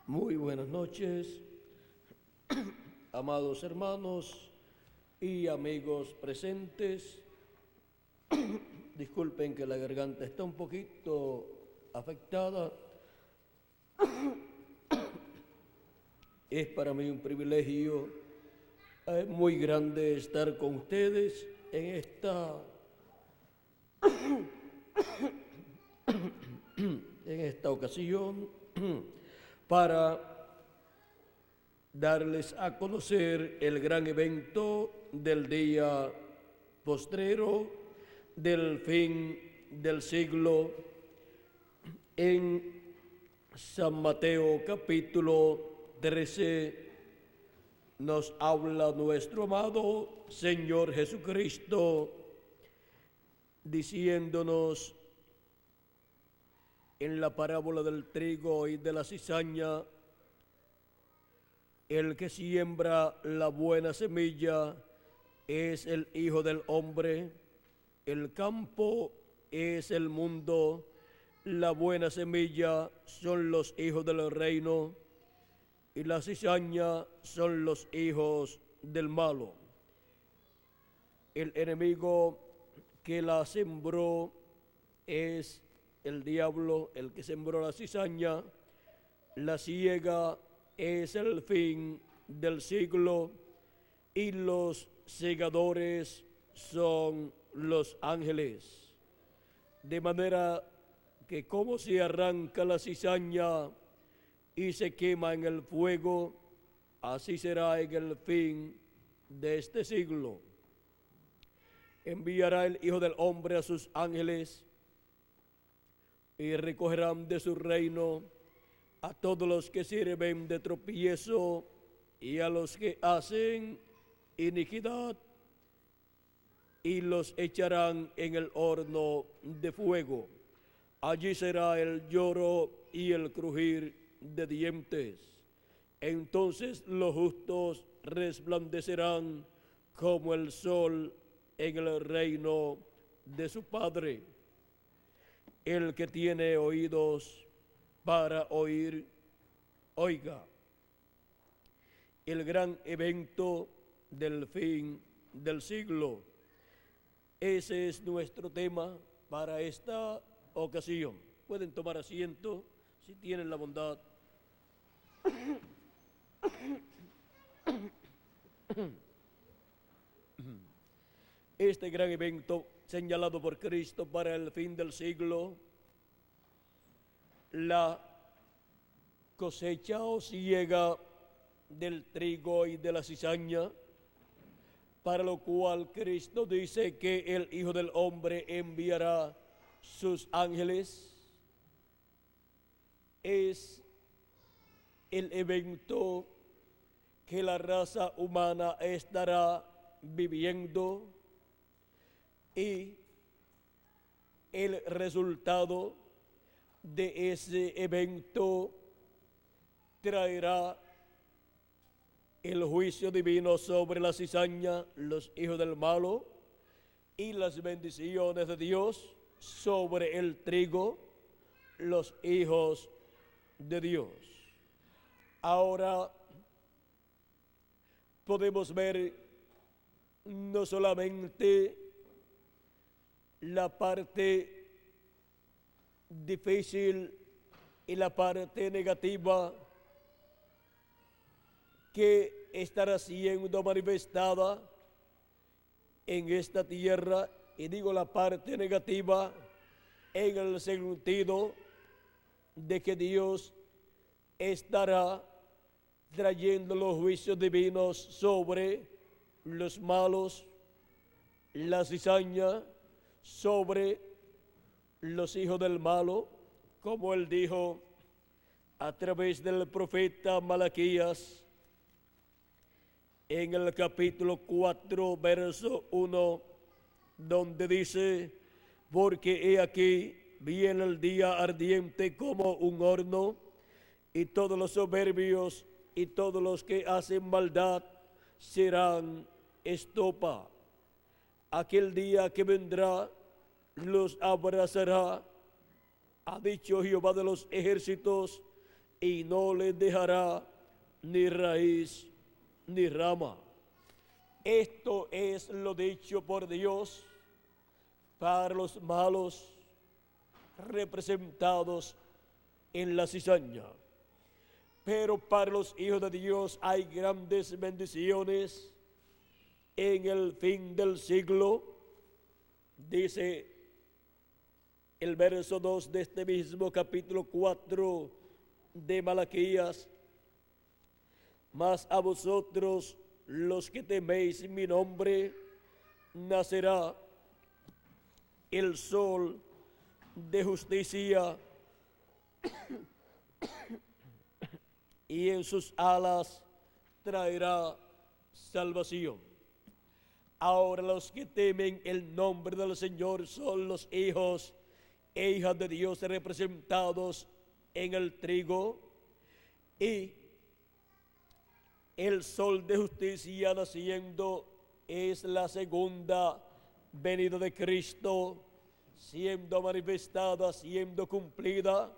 Muy buenas noches, amados hermanos y amigos presentes. Disculpen que la garganta está un poquito afectada. Es para mí un privilegio muy grande estar con ustedes en esta ocasión para darles a conocer el gran evento del día postrero del fin del siglo. En San Mateo capítulo 13 nos habla nuestro amado Señor Jesucristo diciéndonos en la parábola del trigo y de la cizaña: el que siembra la buena semilla es el Hijo del Hombre, el campo es el mundo, la buena semilla son los hijos del reino y la cizaña son los hijos del malo. El enemigo que la sembró es el diablo, el que sembró la cizaña. La siega es el fin del siglo y los segadores son los ángeles. De manera que como se arranca la cizaña y se quema en el fuego, así será en el fin de este siglo. Enviará el Hijo del Hombre a sus ángeles y recogerán de su reino a todos los que sirven de tropiezo y a los que hacen iniquidad, y los echarán en el horno de fuego. Allí será el lloro y el crujir de dientes. Entonces los justos resplandecerán como el sol en el reino de su Padre. El que tiene oídos para oír, oiga. El gran evento del fin del siglo. Ese es nuestro tema para esta ocasión. Pueden tomar asiento si tienen la bondad. Este gran evento señalado por Cristo para el fin del siglo, la cosecha o siega del trigo y de la cizaña, para lo cual Cristo dice que el Hijo del Hombre enviará sus ángeles, es el evento que la raza humana estará viviendo, y el resultado de ese evento traerá el juicio divino sobre la cizaña, los hijos del malo, y las bendiciones de Dios sobre el trigo, los hijos de Dios. Ahora podemos ver no solamente la parte difícil y la parte negativa que estará siendo manifestada en esta tierra, y digo la parte negativa en el sentido de que Dios estará trayendo los juicios divinos sobre los malos, la cizaña sobre los hijos del malo, como él dijo a través del profeta Malaquías en el capítulo 4, verso 1, donde dice: porque he aquí viene el día ardiente como un horno, y todos los soberbios y todos los que hacen maldad serán estopa. Aquel día que vendrá los abrazará, ha dicho Jehová de los ejércitos, y no le dejará ni raíz ni rama. Esto es lo dicho por Dios para los malos representados en la cizaña. Pero para los hijos de Dios hay grandes bendiciones en el fin del siglo. Dice el verso 2 de este mismo capítulo 4 de Malaquías: mas a vosotros los que teméis mi nombre, nacerá el sol de justicia y en sus alas traerá salvación. Ahora los que temen el nombre del Señor son los hijos e hijas de Dios representados en el trigo, y el sol de justicia naciendo es la segunda venida de Cristo, siendo manifestada, siendo cumplida,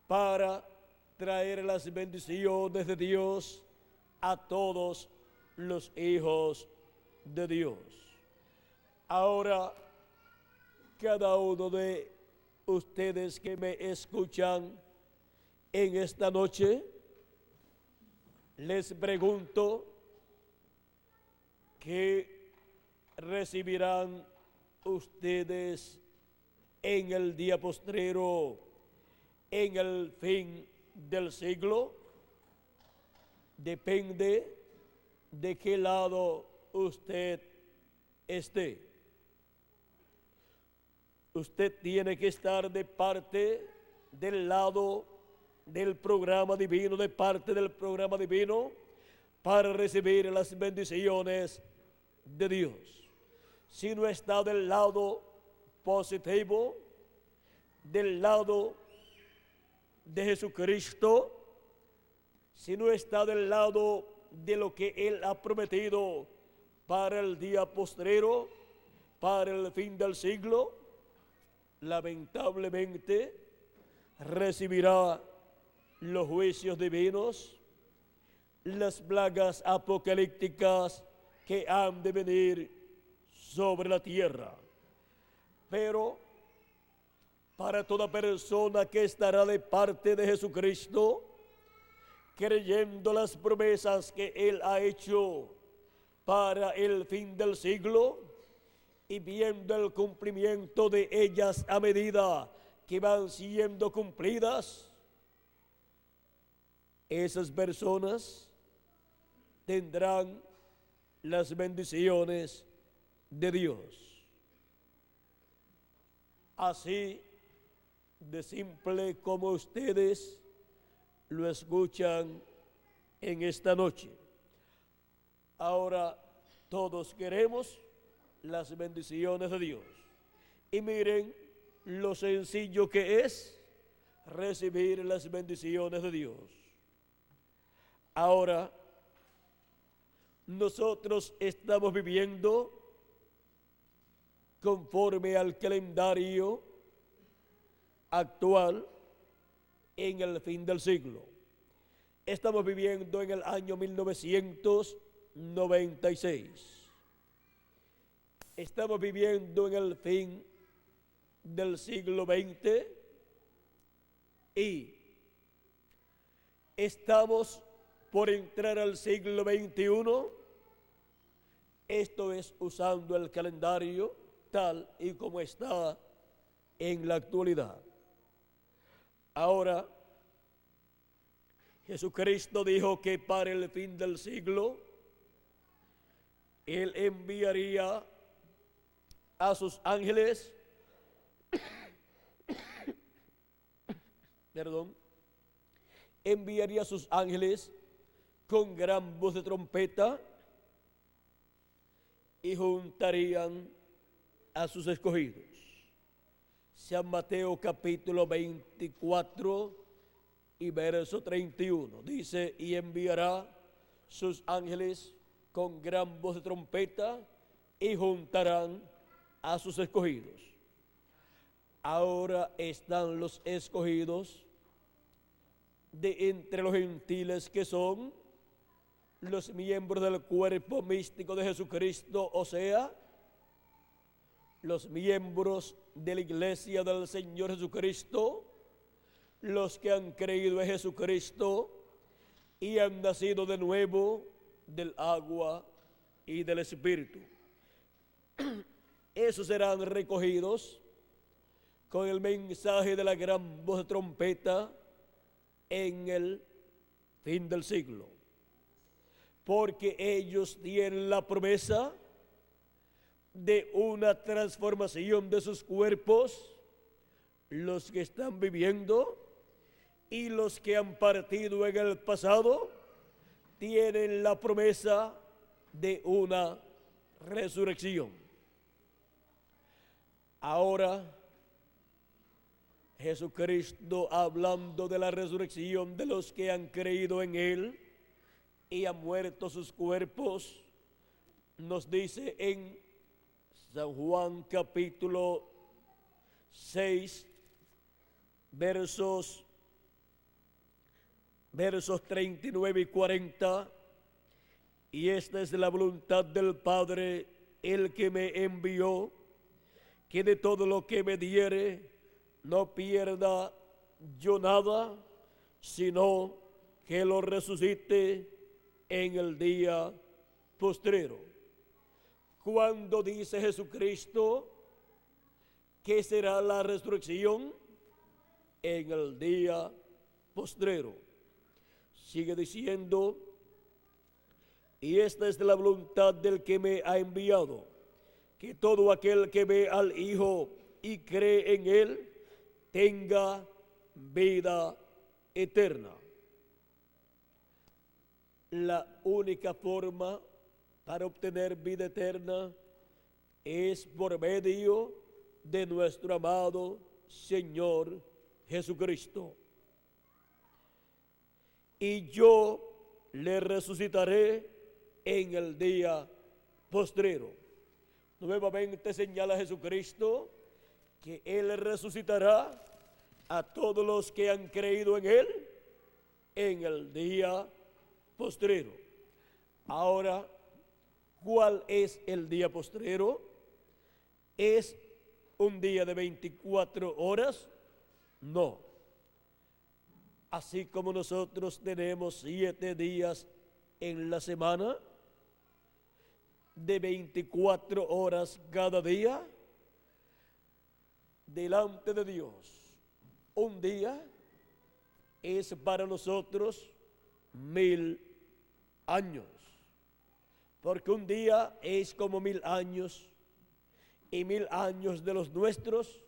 para traer las bendiciones de Dios a todos los hijos de Dios. Ahora, cada uno de ustedes que me escuchan en esta noche, les pregunto: ¿qué recibirán ustedes en el día postrero, en el fin del siglo? Depende de qué lado usted esté. Usted tiene que estar de parte del lado del programa divino, de parte del programa divino, para recibir las bendiciones de Dios. Si no está del lado positivo, del lado de Jesucristo, si no está del lado de lo que Él ha prometido para el día postrero, para el fin del siglo, lamentablemente recibirá los juicios divinos, las plagas apocalípticas que han de venir sobre la tierra. Pero para toda persona que estará de parte de Jesucristo, creyendo las promesas que Él ha hecho para el fin del siglo y viendo el cumplimiento de ellas a medida que van siendo cumplidas, esas personas tendrán las bendiciones de Dios. Así de simple como ustedes lo escuchan en esta noche. Ahora todos queremos las bendiciones de Dios. Y miren lo sencillo que es recibir las bendiciones de Dios. Ahora, nosotros estamos viviendo conforme al calendario actual en el fin del siglo. Estamos viviendo en el año 1996. Estamos viviendo en el fin del siglo XX y estamos por entrar al siglo XXI. Esto es usando el calendario tal y como está en la actualidad. Ahora, Jesucristo dijo que para el fin del siglo Él enviaría a sus ángeles, enviaría a sus ángeles con gran voz de trompeta y juntarían a sus escogidos. San Mateo capítulo 24 y verso 31 dice: y enviará sus ángeles con gran voz de trompeta y juntarán a sus escogidos. Ahora están los escogidos de entre los gentiles, que son los miembros del cuerpo místico de Jesucristo, o sea, los miembros de la iglesia del Señor Jesucristo, los que han creído en Jesucristo y han nacido de nuevo del agua y del Espíritu. Esos serán recogidos con el mensaje de la gran voz de trompeta en el fin del siglo, porque ellos tienen la promesa de una transformación de sus cuerpos, los que están viviendo y los que han partido en el pasado tienen la promesa de una resurrección. Ahora, Jesucristo, hablando de la resurrección de los que han creído en Él y han muerto sus cuerpos, nos dice en San Juan capítulo 6, versos 39 y 40, y esta es la voluntad del Padre, el que me envió, que de todo lo que me diere no pierda yo nada, sino que lo resucite en el día postrero. Cuando dice Jesucristo que será la resurrección, en el día postrero. Sigue diciendo, y esta es la voluntad del que me ha enviado, que todo aquel que ve al Hijo y cree en Él tenga vida eterna. La única forma para obtener vida eterna es por medio de nuestro amado Señor Jesucristo. Y yo le resucitaré en el día postrero. Nuevamente señala Jesucristo que Él resucitará a todos los que han creído en Él en el día postrero. Ahora, ¿cuál es el día postrero? ¿Es un día de 24 horas? No. Así como nosotros tenemos 7 días en la semana, de 24 horas cada día, delante de Dios, un día es para nosotros 1000 años, porque un día es como 1000 años, y 1000 años de los nuestros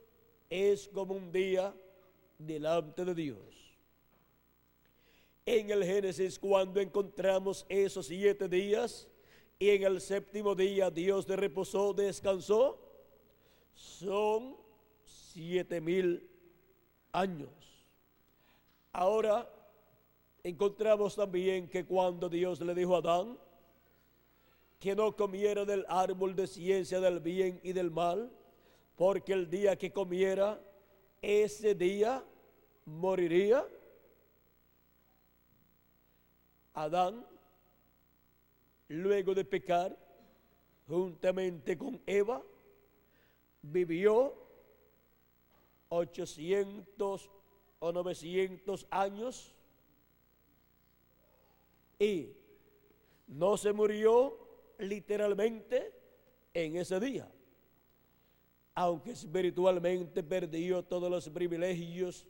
es como un día delante de Dios. En el Génesis, cuando encontramos esos 7 días, y en el 7º día Dios reposó, descansó, son 7000 años. Ahora encontramos también que cuando Dios le dijo a Adán que no comiera del árbol de ciencia del bien y del mal, porque el día que comiera, ese día moriría. Adán, luego de pecar, juntamente con Eva, vivió 800 o 900 años y no se murió literalmente en ese día, aunque espiritualmente perdió todos los privilegios,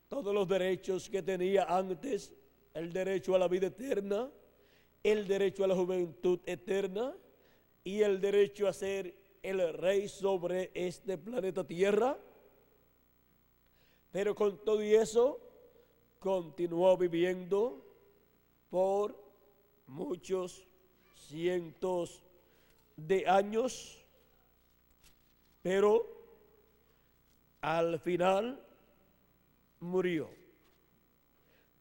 todos los derechos que tenía antes, el derecho a la vida eterna, el derecho a la juventud eterna y el derecho a ser el rey sobre este planeta Tierra. Pero con todo y eso, continuó viviendo por muchos cientos de años, pero al final murió.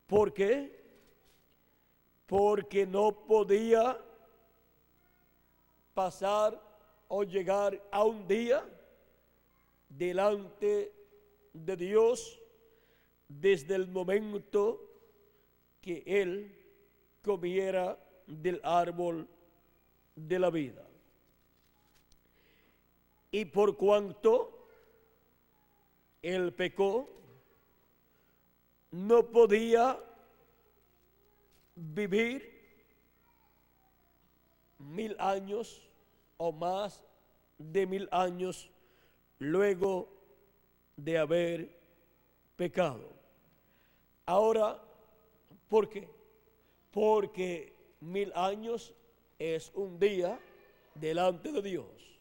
¿Por qué? Porque no podía pasar o llegar a un día delante de Dios desde el momento que él comiera del árbol de la vida. Y por cuanto él pecó, no podía vivir 1000 años o más de 1000 años luego de haber pecado. Ahora, ¿por qué? Porque 1000 años es un día delante de Dios.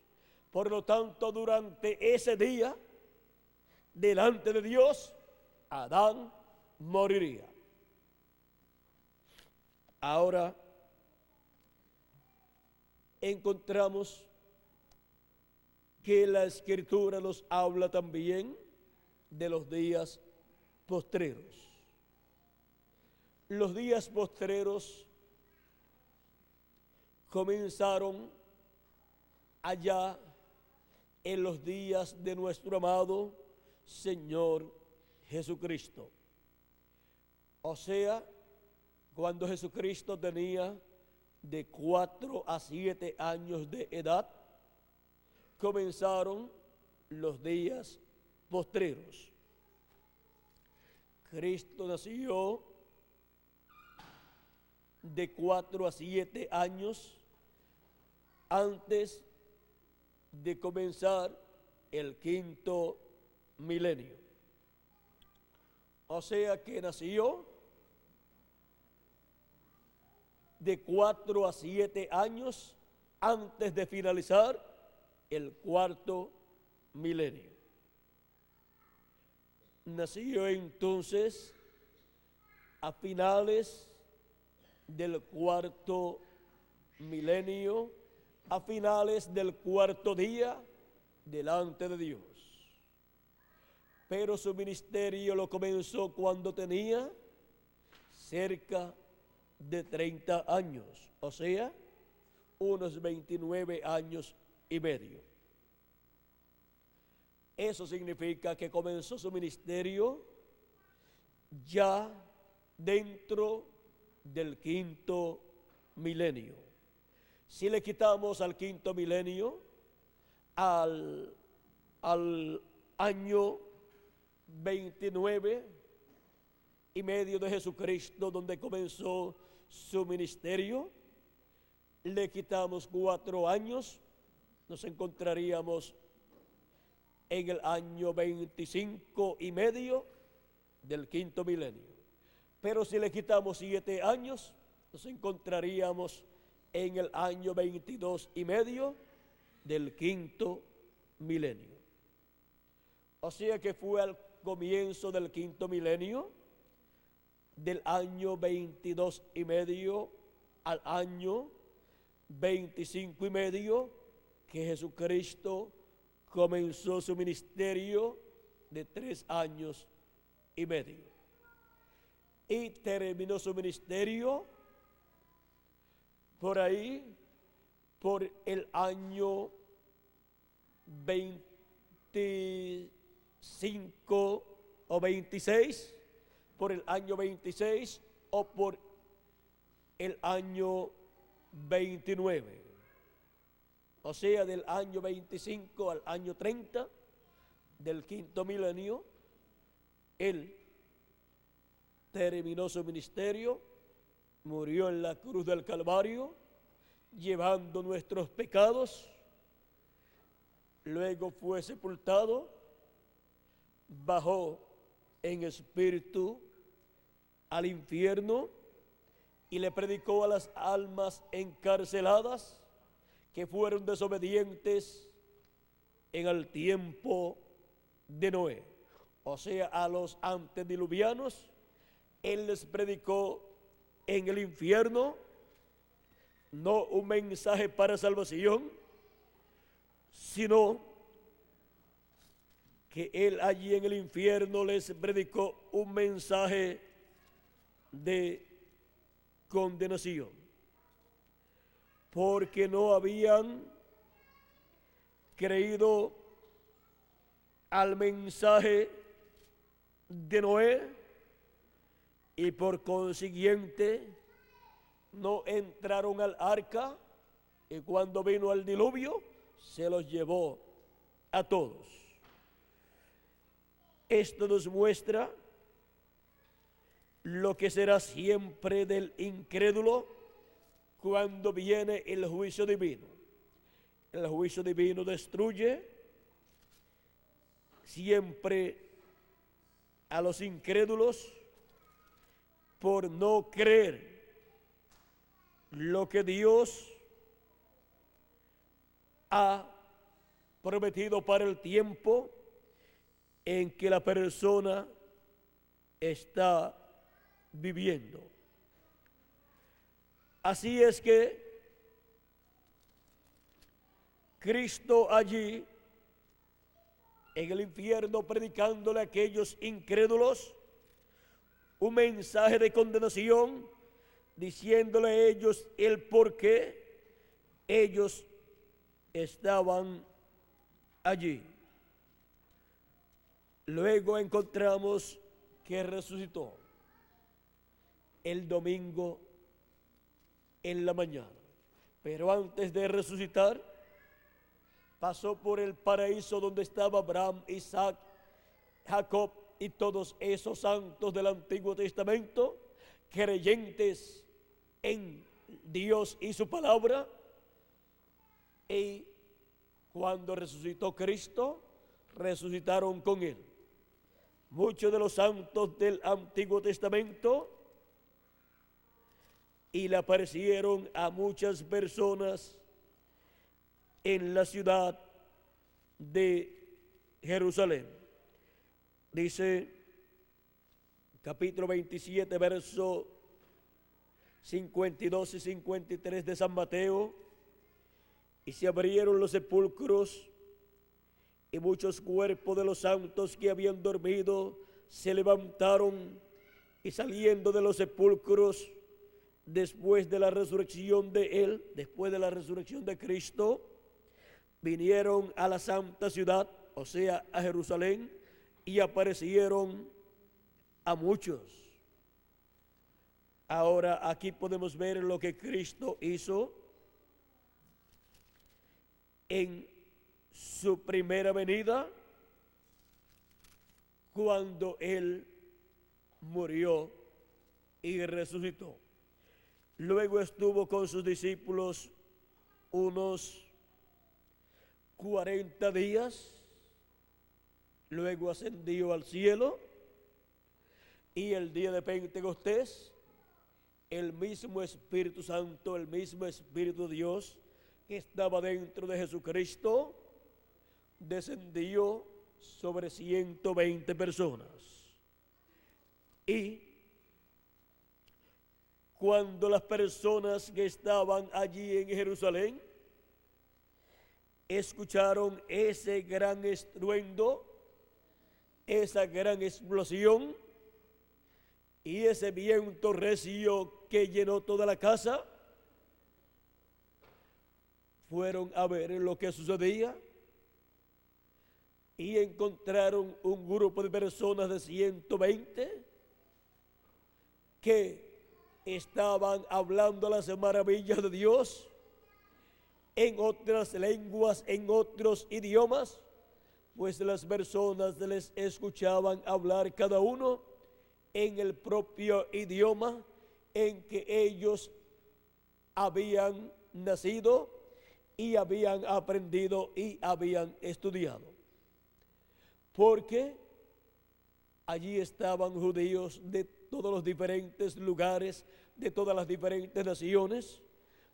Por lo tanto, durante ese día, delante de Dios, Adán moriría. Ahora encontramos que la Escritura nos habla también de los días postreros. Los días postreros comenzaron allá en los días de nuestro amado Señor Jesucristo. O sea, cuando Jesucristo tenía de 4 a 7 años de edad, comenzaron los días postreros. Cristo nació de 4 a 7 años antes de comenzar el 5º milenio. O sea que nació de 4 a 7 años antes de finalizar el 4º milenio. Nació entonces a finales del 4º milenio, a finales del 4º día delante de Dios. Pero su ministerio lo comenzó cuando tenía cerca de 30 años, o sea, unos 29 años y medio. Eso significa que comenzó su ministerio ya dentro del 5º milenio. Si le quitamos al 5º milenio, al año 29 y medio de Jesucristo, donde comenzó su ministerio, le quitamos 4 años, nos encontraríamos en el año 25 y medio del 5º milenio. Pero si le quitamos 7 años, nos encontraríamos en el año 22 y medio del 5º milenio. O sea que fue al comienzo del 5º milenio, del año 22 y medio al año 25 y medio, que Jesucristo comenzó su ministerio de 3 años y medio. Y terminó su ministerio por ahí, por el año 25 o 26, por el año 26 o por el año 29. O sea, del año 25 al año 30 del 5º milenio, él terminó su ministerio, murió en la cruz del Calvario, llevando nuestros pecados, luego fue sepultado, bajó en espíritu al infierno y le predicó a las almas encarceladas que fueron desobedientes en el tiempo de Noé. O sea, a los antediluvianos, él les predicó en el infierno no un mensaje para salvación, sino que él allí en el infierno les predicó un mensaje de condenación, porque no habían creído al mensaje de Noé, y por consiguiente no entraron al arca, y cuando vino el diluvio se los llevó a todos. Esto nos muestra lo que será siempre del incrédulo cuando viene el juicio divino. El juicio divino destruye siempre a los incrédulos por no creer lo que Dios ha prometido para el tiempo en que la persona está viviendo. Así es que Cristo allí en el infierno predicándole a aquellos incrédulos un mensaje de condenación, diciéndole a ellos el por qué ellos estaban allí. Luego encontramos que resucitó el domingo en la mañana. Pero antes de resucitar, pasó por el paraíso donde estaba Abraham, Isaac, Jacob y todos esos santos del Antiguo Testamento, creyentes en Dios y su palabra. Y cuando resucitó Cristo, resucitaron con él. Muchos de los santos del Antiguo Testamento y le aparecieron a muchas personas en la ciudad de Jerusalén. Dice capítulo 27, verso 52 y 53 de San Mateo: y se abrieron los sepulcros, y muchos cuerpos de los santos que habían dormido se levantaron, y saliendo de los sepulcros, después de la resurrección de él, después de la resurrección de Cristo, vinieron a la santa ciudad, o sea, a Jerusalén, y aparecieron a muchos. Ahora aquí podemos ver lo que Cristo hizo en su primera venida, cuando él murió y resucitó. Luego estuvo con sus discípulos unos 40 días, luego ascendió al cielo, y el día de Pentecostés, el mismo Espíritu Santo, el mismo Espíritu de Dios que estaba dentro de Jesucristo, descendió sobre 120 personas. Y cuando las personas que estaban allí en Jerusalén escucharon ese gran estruendo, esa gran explosión y ese viento recio que llenó toda la casa, fueron a ver lo que sucedía y encontraron un grupo de personas de 120 que estaban hablando las maravillas de Dios en otras lenguas, en otros idiomas, pues las personas les escuchaban hablar cada uno en el propio idioma en que ellos habían nacido y habían aprendido y habían estudiado. Porque allí estaban judíos de todos los diferentes lugares, de todas las diferentes naciones,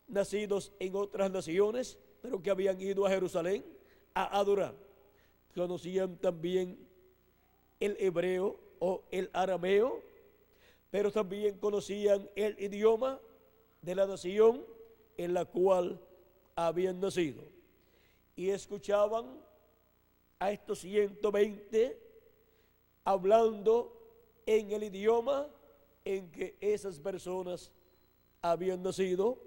nacidos en otras naciones, pero que habían ido a Jerusalén a adorar. Conocían también el hebreo o el arameo, pero también conocían el idioma de la nación en la cual habían nacido. Y escuchaban a estos 120 hablando en el idioma en que esas personas habían nacido,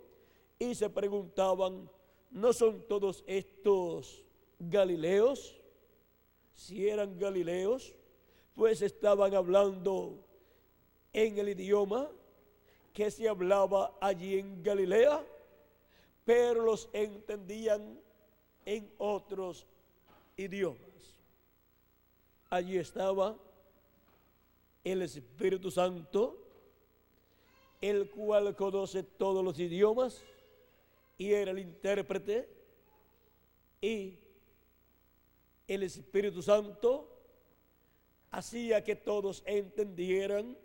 y se preguntaban: ¿no son todos estos galileos? Si eran galileos, pues estaban hablando en el idioma que se hablaba allí en Galilea, pero los entendían en otros idiomas. Allí estaba el Espíritu Santo, el cual conoce todos los idiomas y era el intérprete, y el Espíritu Santo hacía que todos entendieran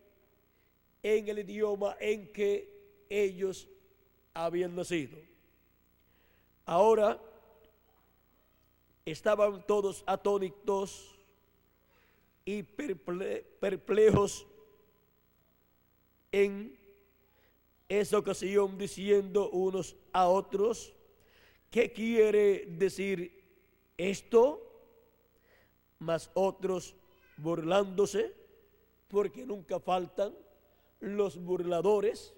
en el idioma en que ellos habían nacido. Ahora estaban todos atónitos y perplejos en esa ocasión, diciendo unos a otros: ¿qué quiere decir esto? Mas otros burlándose, porque nunca faltan los burladores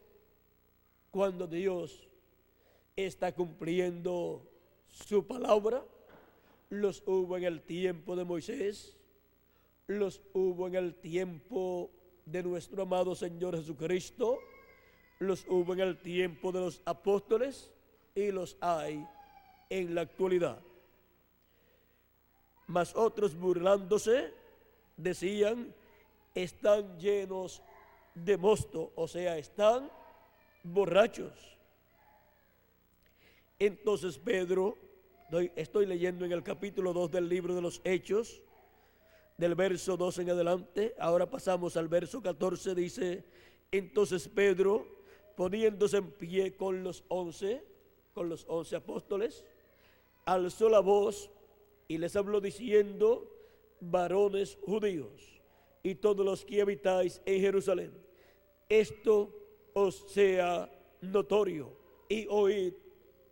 cuando Dios está cumpliendo su palabra. Los hubo en el tiempo de Moisés, los hubo en el tiempo de nuestro amado Señor Jesucristo, los hubo en el tiempo de los apóstoles y los hay en la actualidad. Mas otros burlándose decían: están llenos de mosto, o sea, están borrachos. Entonces Pedro, estoy leyendo en el capítulo 2 del libro de los Hechos, del verso 2 en adelante, ahora pasamos al verso 14, dice: entonces Pedro, poniéndose en pie con los 11 apóstoles, alzó la voz y les habló diciendo: varones judíos y todos los que habitáis en Jerusalén, esto os sea notorio y oíd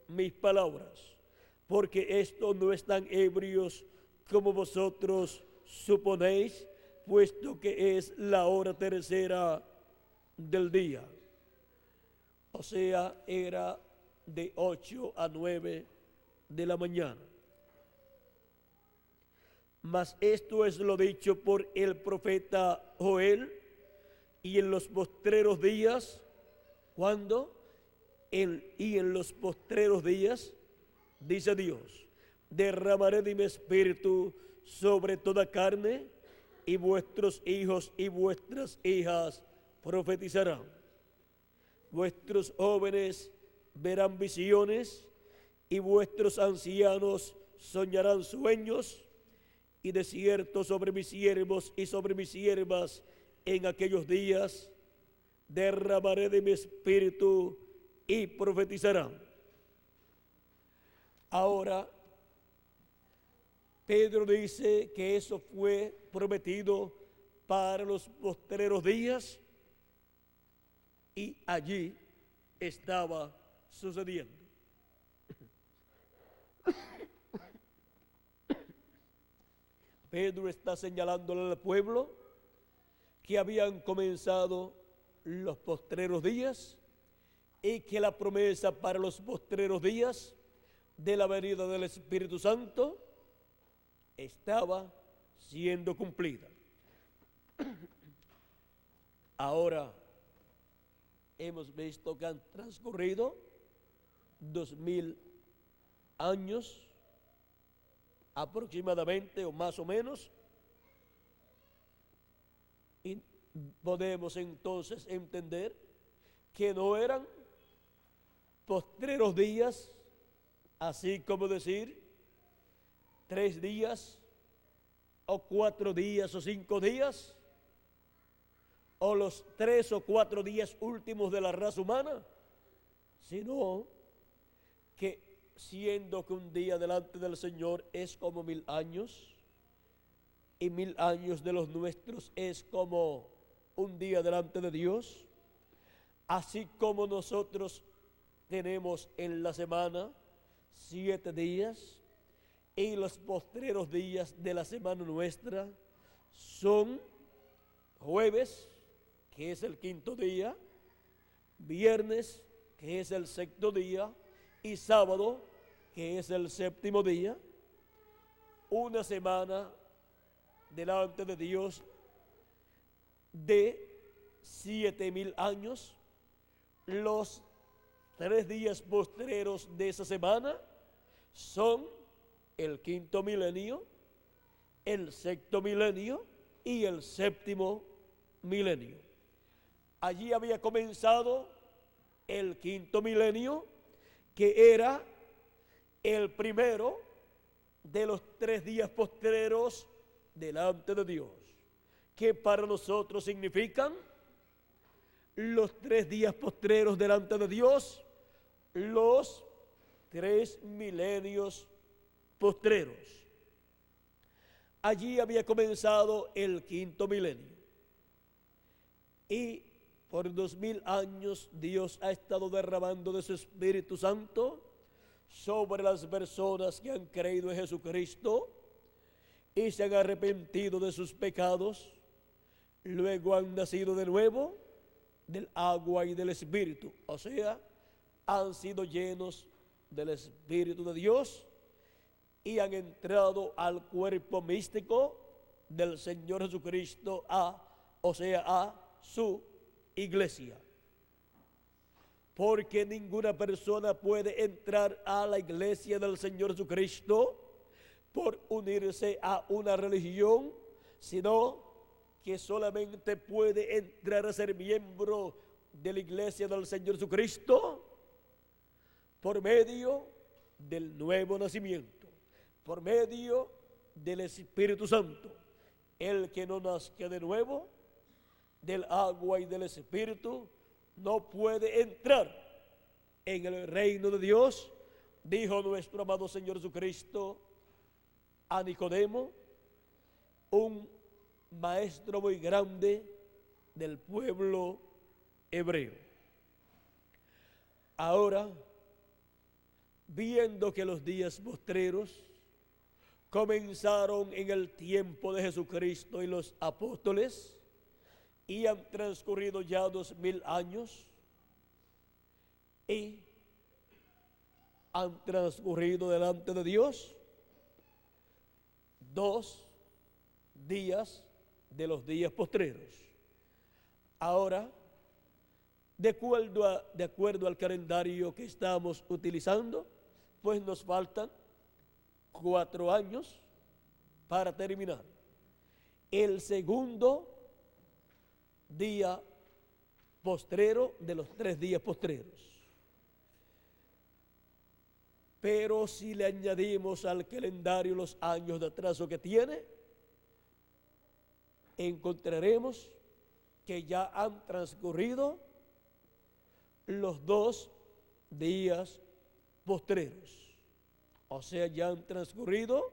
mis palabras, porque estos no están ebrios como vosotros suponéis, puesto que es la hora tercera del día. O sea, era de 8 a 9 de la mañana. Mas esto es lo dicho por el profeta Joel, y en los postreros días, ¿cuándo? Y en los postreros días, dice Dios, derramaré de mi espíritu sobre toda carne, y vuestros hijos y vuestras hijas profetizarán. Vuestros jóvenes verán visiones, y vuestros ancianos soñarán sueños, y de cierto sobre mis siervos y sobre mis siervas en aquellos días derramaré de mi espíritu y profetizarán. Ahora, Pedro dice que eso fue prometido para los postreros días, y allí estaba sucediendo. Pedro está señalándole al pueblo que habían comenzado los postreros días y que la promesa para los postreros días de la venida del Espíritu Santo estaba siendo cumplida. Ahora hemos visto que han transcurrido 2000 años aproximadamente, o más o menos, y podemos entonces entender que no eran postreros días, así como decir 3 días o 4 días o 5 días, o los 3 o 4 días últimos de la raza humana, sino que siendo que un día delante del Señor es como 1000 años, y 1000 años de los nuestros es como un día delante de Dios, así como nosotros tenemos en la semana 7 días, y los postreros días de la semana nuestra son jueves, que es el 5.º día, viernes, que es el 6.º día, y sábado, que es el 7.º día. Una semana delante de Dios de 7,000 años. Los 3 días postreros de esa semana son el quinto milenio, el sexto milenio y el séptimo milenio. Allí había comenzado el quinto milenio, que era el primero de los 3 días postreros delante de Dios, que para nosotros significan los 3 días postreros delante de Dios, los 3 milenios postreros. Allí había comenzado el quinto milenio. Y por 2000 años Dios ha estado derramando de su Espíritu Santo sobre las personas que han creído en Jesucristo y se han arrepentido de sus pecados, luego han nacido de nuevo del agua y del Espíritu, o sea, han sido llenos del Espíritu de Dios y han entrado al cuerpo místico del Señor Jesucristo, o sea, a su iglesia. Porque ninguna persona puede entrar a la iglesia del Señor Jesucristo por unirse a una religión, sino que solamente puede entrar a ser miembro de la iglesia del Señor Jesucristo por medio del nuevo nacimiento, por medio del Espíritu Santo. El que no nazca de nuevo del agua y del Espíritu no puede entrar en el reino de Dios, dijo nuestro amado Señor Jesucristo a Nicodemo, un maestro muy grande del pueblo hebreo. Ahora, viendo que los días postreros comenzaron en el tiempo de Jesucristo y los apóstoles, y han transcurrido ya 2000 años, y han transcurrido delante de Dios 2 días de los días postreros. Ahora, de acuerdo al calendario que estamos utilizando, pues nos faltan 4 años para terminar el segundo día postrero de los 3 días postreros. Pero si le añadimos al calendario los años de atraso que tiene, encontraremos que ya han transcurrido los 2 días postreros. O sea, ya han transcurrido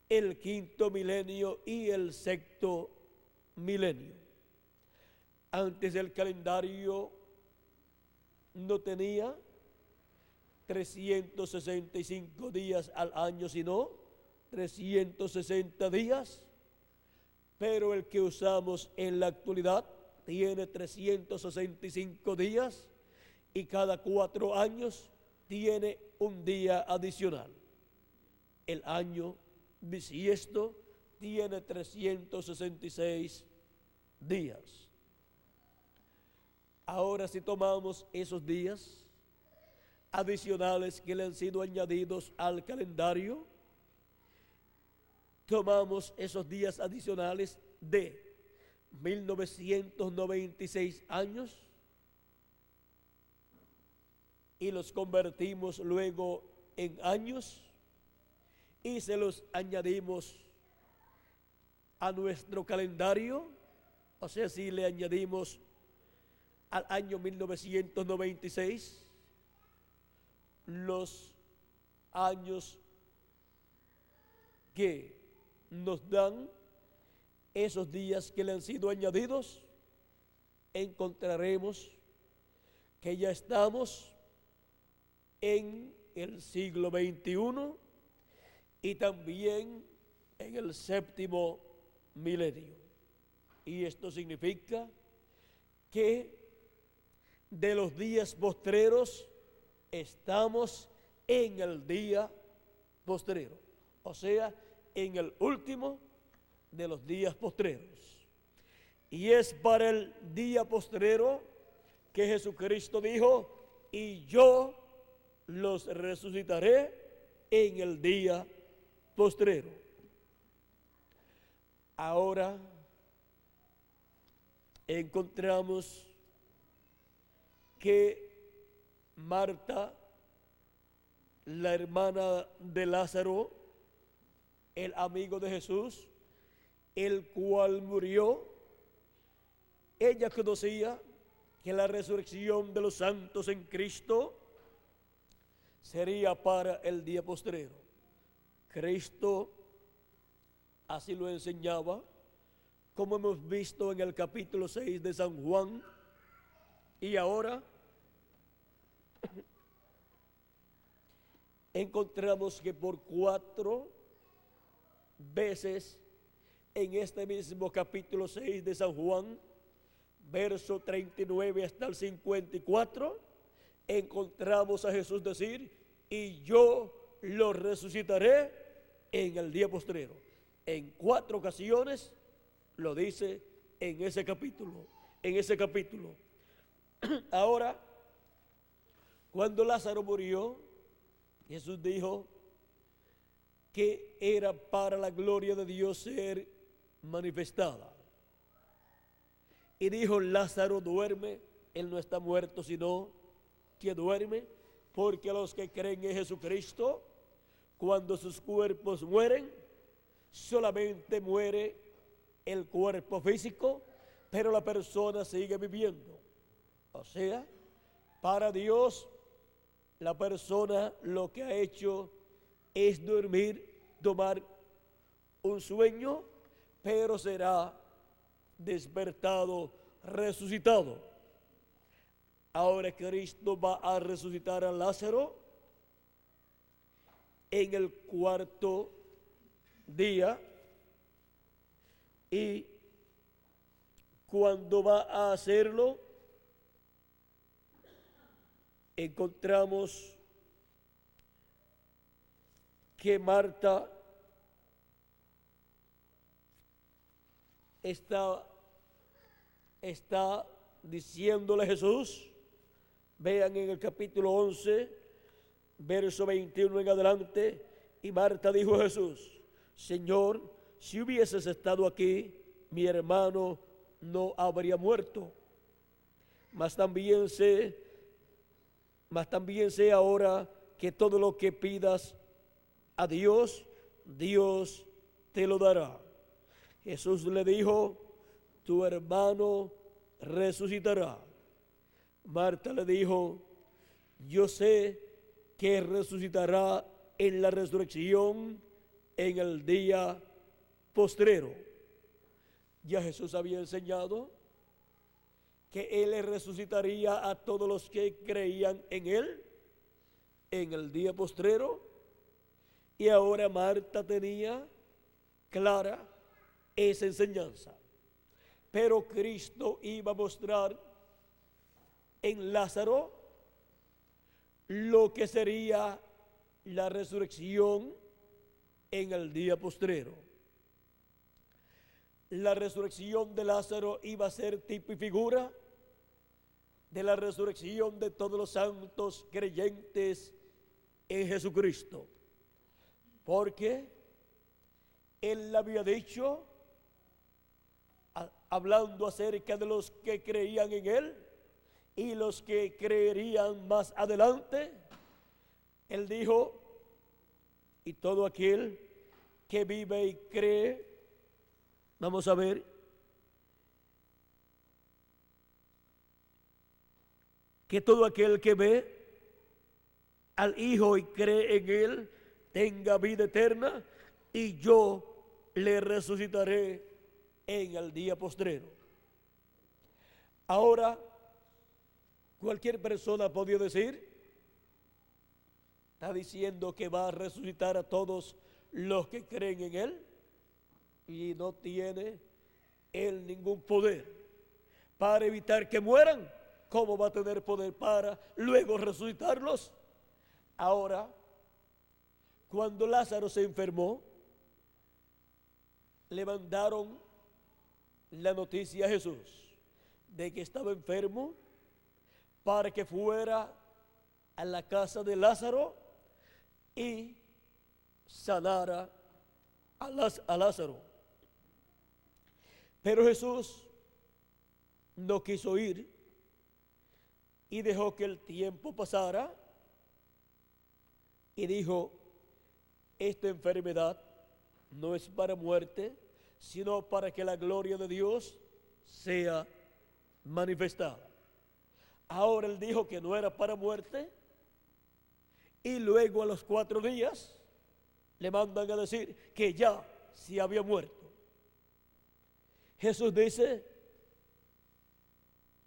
el quinto milenio y el sexto milenio. Antes el calendario no tenía 365 días al año, sino 360 días, pero el que usamos en la actualidad tiene 365 días y cada 4 años tiene un día adicional. El año bisiesto tiene 366 días. Ahora, si tomamos esos días adicionales que le han sido añadidos al calendario, tomamos esos días adicionales de 1996 años y los convertimos luego en años y se los añadimos a nuestro calendario. O sea, si le añadimos al año 1996 los años que nos dan esos días que le han sido añadidos, encontraremos que ya estamos en el siglo XXI y también en el séptimo milenio. Y esto significa que de los días postreros estamos en el día postrero, o sea, en el último de los días postreros. Y es para el día postrero que Jesucristo dijo, y yo los resucitaré en el día postrero. Ahora encontramos que Marta, la hermana de Lázaro, el amigo de Jesús, el cual murió, ella conocía que la resurrección de los santos en Cristo sería para el día postrero. Cristo así lo enseñaba, como hemos visto en el capítulo 6 de San Juan. Y ahora encontramos que por 4 veces en este mismo capítulo 6 de San Juan, verso 39 hasta el 54, encontramos a Jesús decir, y yo lo resucitaré en el día postrero. En 4 ocasiones lo dice en ese capítulo, Ahora, cuando Lázaro murió, Jesús dijo que era para la gloria de Dios ser manifestada. Y dijo, Lázaro duerme, él no está muerto, sino que duerme, porque los que creen en Jesucristo, cuando sus cuerpos mueren, solamente muere el cuerpo físico, pero la persona sigue viviendo. O sea, para Dios, la persona lo que ha hecho es dormir, tomar un sueño, pero será despertado, resucitado. Ahora Cristo va a resucitar a Lázaro en el 4º día, y cuando va a hacerlo, encontramos que Marta está diciéndole a Jesús, vean en el capítulo 11, verso 21 en adelante, y Marta dijo a Jesús, Señor, si hubieses estado aquí, mi hermano no habría muerto. Mas también sé ahora que todo lo que pidas a Dios, Dios te lo dará. Jesús le dijo, tu hermano resucitará. Marta le dijo, yo sé que resucitará en la resurrección en el día postrero. Ya Jesús había enseñado que Él le resucitaría a todos los que creían en Él en el día postrero, y ahora Marta tenía clara esa enseñanza. Pero Cristo iba a mostrar en Lázaro lo que sería la resurrección en el día postrero. La resurrección de Lázaro iba a ser tipo y figura de la resurrección de todos los santos creyentes en Jesucristo, porque Él había dicho, hablando acerca de los que creían en Él y los que creerían más adelante, Él dijo, y todo aquel que vive y cree, vamos a ver, que todo aquel que ve al Hijo y cree en Él tenga vida eterna, y yo le resucitaré en el día postrero. Ahora, cualquier persona podría decir, está diciendo que va a resucitar a todos los que creen en Él, y no tiene Él ningún poder para evitar que mueran. ¿Cómo va a tener poder para luego resucitarlos? Ahora, cuando Lázaro se enfermó, le mandaron la noticia a Jesús de que estaba enfermo para que fuera a la casa de Lázaro y sanara a Lázaro. Pero Jesús no quiso ir y dejó que el tiempo pasara y dijo: esta enfermedad no es para muerte, sino para que la gloria de Dios sea manifestada. Ahora él dijo que no era para muerte, y luego a los 4 días le mandan a decir que ya se había muerto. Jesús dice: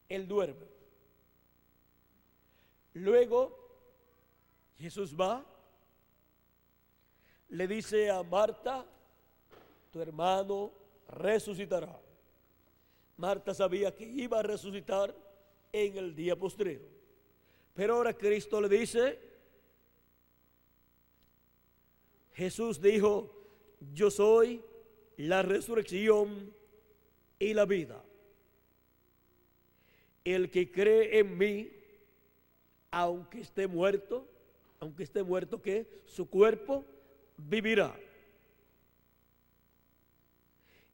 él duerme. Luego Jesús va, le dice a Marta: tu hermano resucitará. Marta sabía que iba a resucitar en el día postrero. Pero ahora Cristo le dice, Jesús dijo: yo soy la resurrección y la vida. El que cree en mí, aunque esté muerto, que su cuerpo vivirá.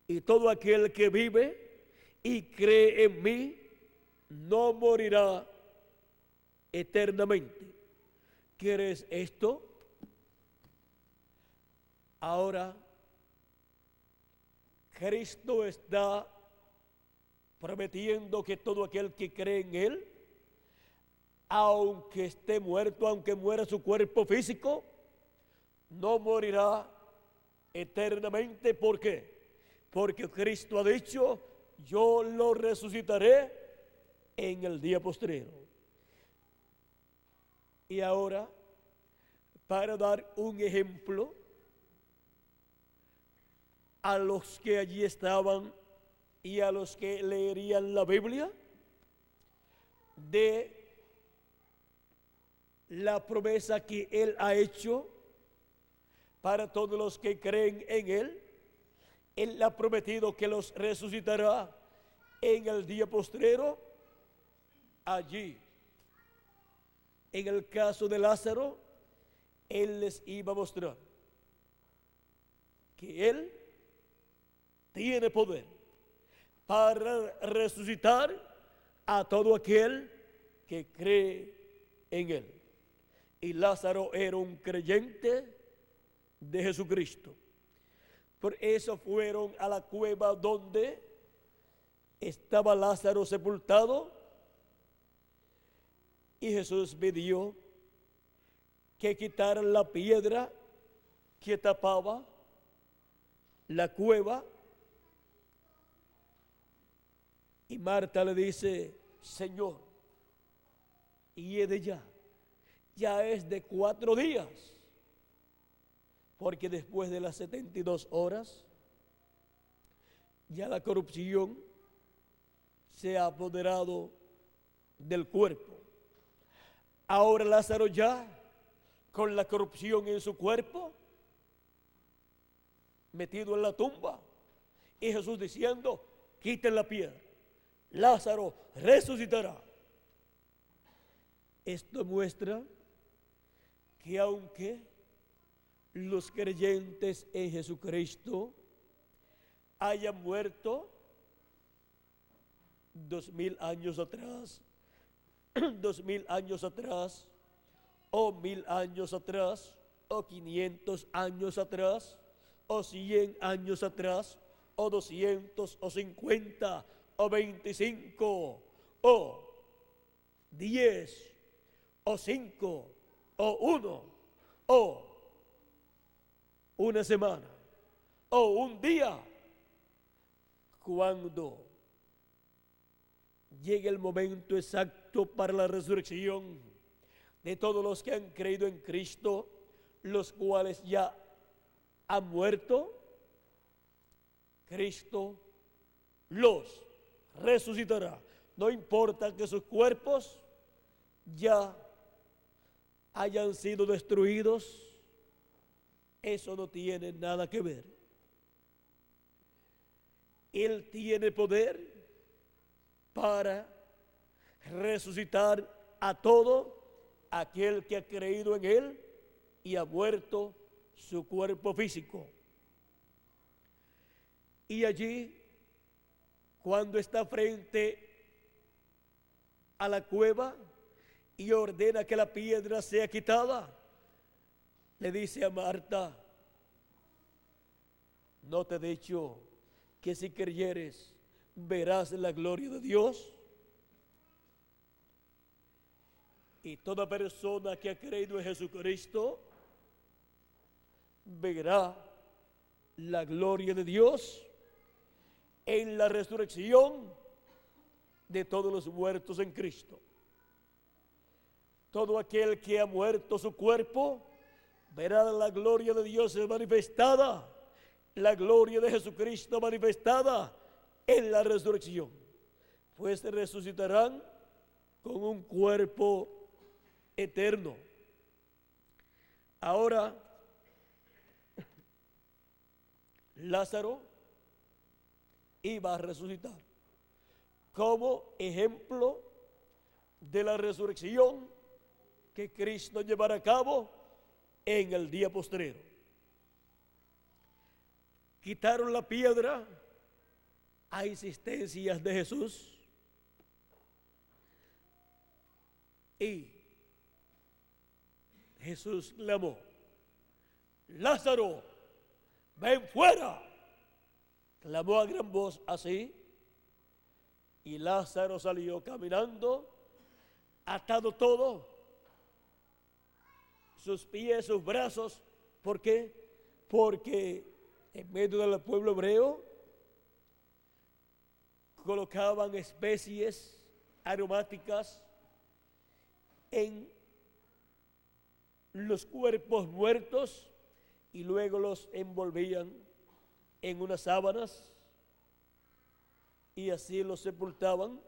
Y todo aquel que vive y cree en mí no morirá eternamente. ¿Quieres esto? Ahora Cristo está prometiendo que todo aquel que cree en Él, aunque esté muerto, aunque muera su cuerpo físico, no morirá eternamente. ¿Por qué? Porque Cristo ha dicho: yo lo resucitaré en el día postrero. Y ahora, para dar un ejemplo a los que allí estaban y a los que leerían la Biblia, de la promesa que Él ha hecho para todos los que creen en Él, Él ha prometido que los resucitará en el día postrero. Allí, en el caso de Lázaro, Él les iba a mostrar que Él tiene poder para resucitar a todo aquel que cree en Él. Y Lázaro era un creyente de Jesucristo. Por eso fueron a la cueva donde estaba Lázaro sepultado, y Jesús pidió que quitaran la piedra que tapaba la cueva. Y Marta le dice: Señor, y es de ya es de 4 días, porque después de las 72 horas ya la corrupción se ha apoderado del cuerpo. Ahora Lázaro, ya con la corrupción en su cuerpo, metido en la tumba, y Jesús diciendo: quiten la piedra, Lázaro resucitará. Esto muestra que aunque los creyentes en Jesucristo hayan muerto 2000 años atrás, 2000 años atrás, o 1000 años atrás, o 500 años atrás, o 100 años atrás, o 200, o 50, o 25, o 10, o 5, o 1, o una semana, o un día, cuando llegue el momento exacto para la resurrección de todos los que han creído en Cristo, los cuales ya han muerto, Cristo los resucitará. No importa que sus cuerpos ya hayan sido destruidos, eso no tiene nada que ver. Él tiene poder para resucitar a todo aquel que ha creído en Él y ha muerto su cuerpo físico. Y allí, cuando está frente a la cueva y ordena que la piedra sea quitada, le dice a Marta: ¿no te he dicho que si creyeres verás la gloria de Dios? Y toda persona que ha creído en Jesucristo verá la gloria de Dios en la resurrección de todos los muertos en Cristo. Todo aquel que ha muerto su cuerpo verá la gloria de Dios manifestada, la gloria de Jesucristo manifestada en la resurrección, pues resucitarán con un cuerpo eterno. Ahora, Lázaro iba a resucitar como ejemplo de la resurrección que Cristo llevará a cabo en el día postrero. Quitaron la piedra a insistencias de Jesús y Jesús clamó: Lázaro, ven fuera. Clamó a gran voz así, y Lázaro salió caminando, atado todo, sus pies, sus brazos. ¿Por qué? Porque en medio del pueblo hebreo colocaban especies aromáticas en los cuerpos muertos y luego los envolvían en unas sábanas y así los sepultaban.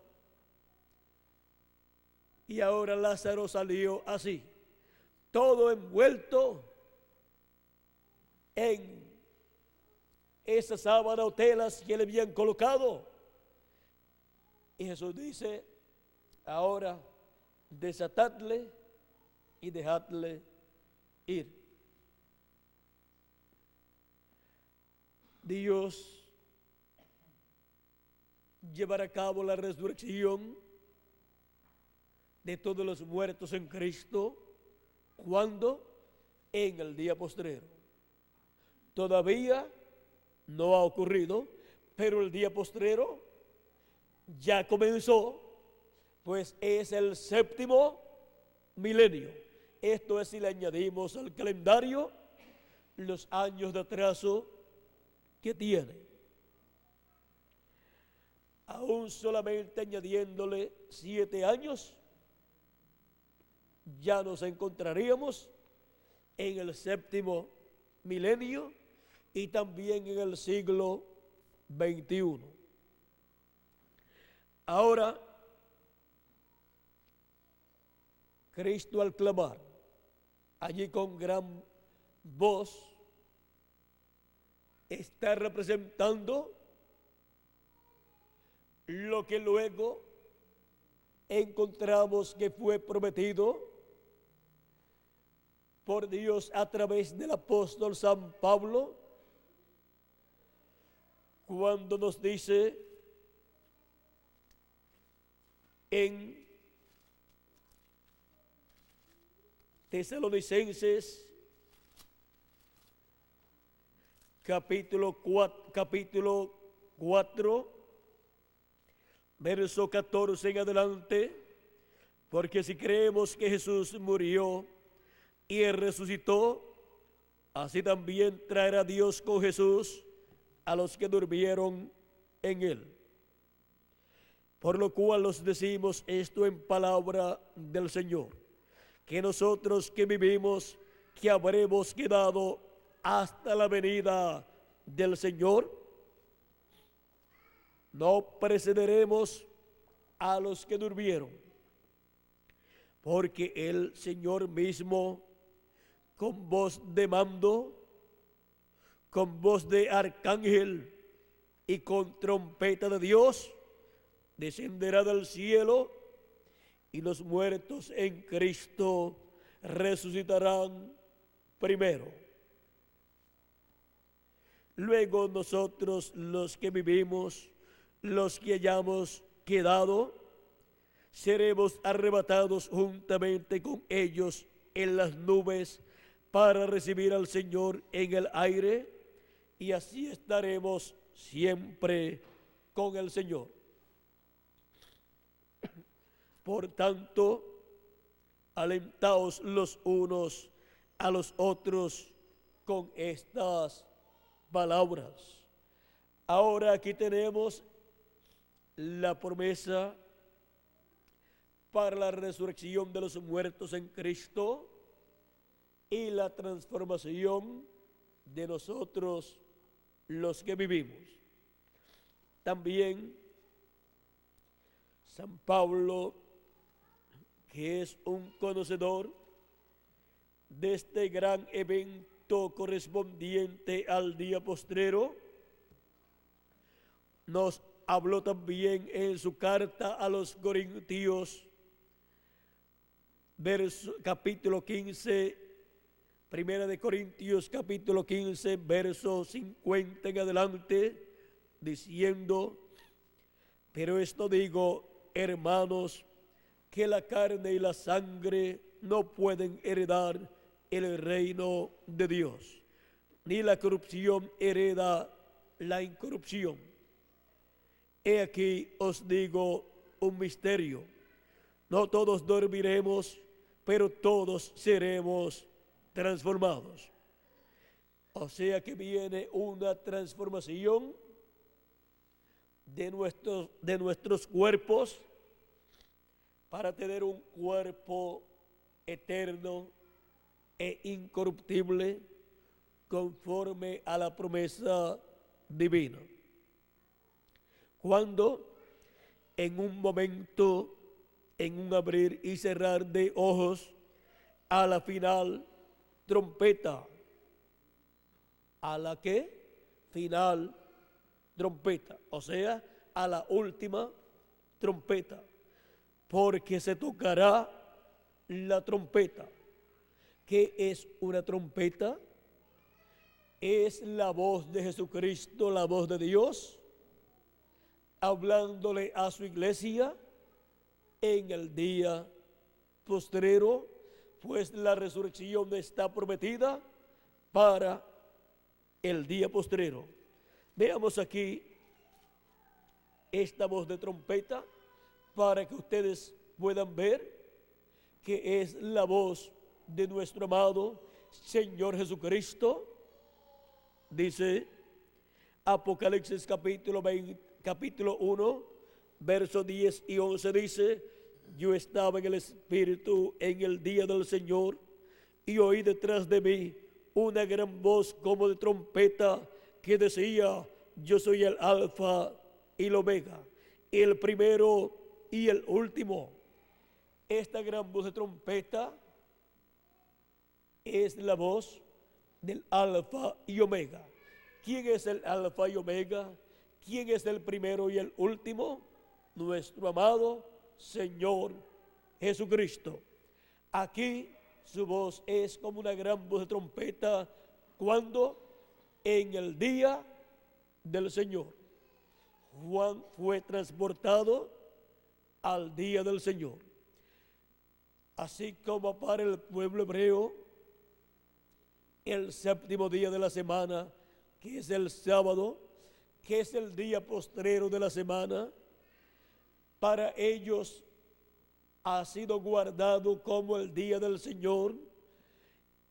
Y ahora Lázaro salió así, todo envuelto en esa sábana o telas que le habían colocado. Y Jesús dice: ahora desatadle y dejadle ir. Dios llevará a cabo la resurrección de todos los muertos en Cristo. ¿Cuándo? En el día postrero. Todavía no ha ocurrido, pero el día postrero ya comenzó, pues es el séptimo milenio. Esto es si le añadimos al calendario los años de atraso que tiene. Aún solamente añadiéndole 7 años, ya nos encontraríamos en el séptimo milenio y también en el siglo XXI. Ahora, Cristo al clamar allí con gran voz está representando lo que luego encontramos que fue prometido por Dios a través del apóstol San Pablo, cuando nos dice en Tesalonicenses capítulo 4, verso 14 en adelante: porque si creemos que Jesús murió y resucitó, así también traerá Dios con Jesús a los que durmieron en él. Por lo cual os decimos esto en palabra del Señor, que nosotros que vivimos, que habremos quedado hasta la venida del Señor, no precederemos a los que durmieron, porque el Señor mismo, con voz de mando, con voz de arcángel y con trompeta de Dios descenderá del cielo, y los muertos en Cristo resucitarán primero. Luego nosotros, los que vivimos, los que hayamos quedado, seremos arrebatados juntamente con ellos en las nubes para recibir al Señor en el aire, y así estaremos siempre con el Señor. Por tanto, alentaos los unos a los otros con estas palabras. Ahora aquí tenemos la promesa para la resurrección de los muertos en Cristo y la transformación de nosotros los que vivimos. También San Pablo, que es un conocedor de este gran evento correspondiente al día postrero, nos habló también en su carta a los Corintios, capítulo 15, Primera de Corintios, capítulo 15, verso 50 en adelante, diciendo: pero esto digo, hermanos, que la carne y la sangre no pueden heredar el reino de Dios, ni la corrupción hereda la incorrupción. He aquí os digo un misterio: no todos dormiremos, pero todos seremos transformados. O sea que viene una transformación de nuestros cuerpos para tener un cuerpo eterno e incorruptible conforme a la promesa divina. Cuando en un momento, en un abrir y cerrar de ojos, a la final trompeta, a la que final trompeta, o sea, a la última trompeta, porque se tocará la trompeta. ¿Qué es una trompeta? Es la voz de Jesucristo, la voz de Dios, hablándole a su iglesia en el día postrero, pues la resurrección está prometida para el día postrero. Veamos aquí esta voz de trompeta para que ustedes puedan ver que es la voz de nuestro amado Señor Jesucristo. Dice Apocalipsis capítulo 1, versos 10 y 11, dice: yo estaba en el Espíritu en el día del Señor, y oí detrás de mí una gran voz como de trompeta que decía: yo soy el Alfa y el Omega, el primero y el último. Esta gran voz de trompeta es la voz del Alfa y Omega. ¿Quién es el Alfa y Omega? ¿Quién es el primero y el último? Nuestro amado Señor Jesucristo. Aquí su voz es como una gran voz de trompeta cuando en el día del Señor. Juan fue transportado al día del Señor. Así como para el pueblo hebreo, el séptimo día de la semana, que es el sábado, que es el día postrero de la semana, para ellos ha sido guardado como el día del Señor,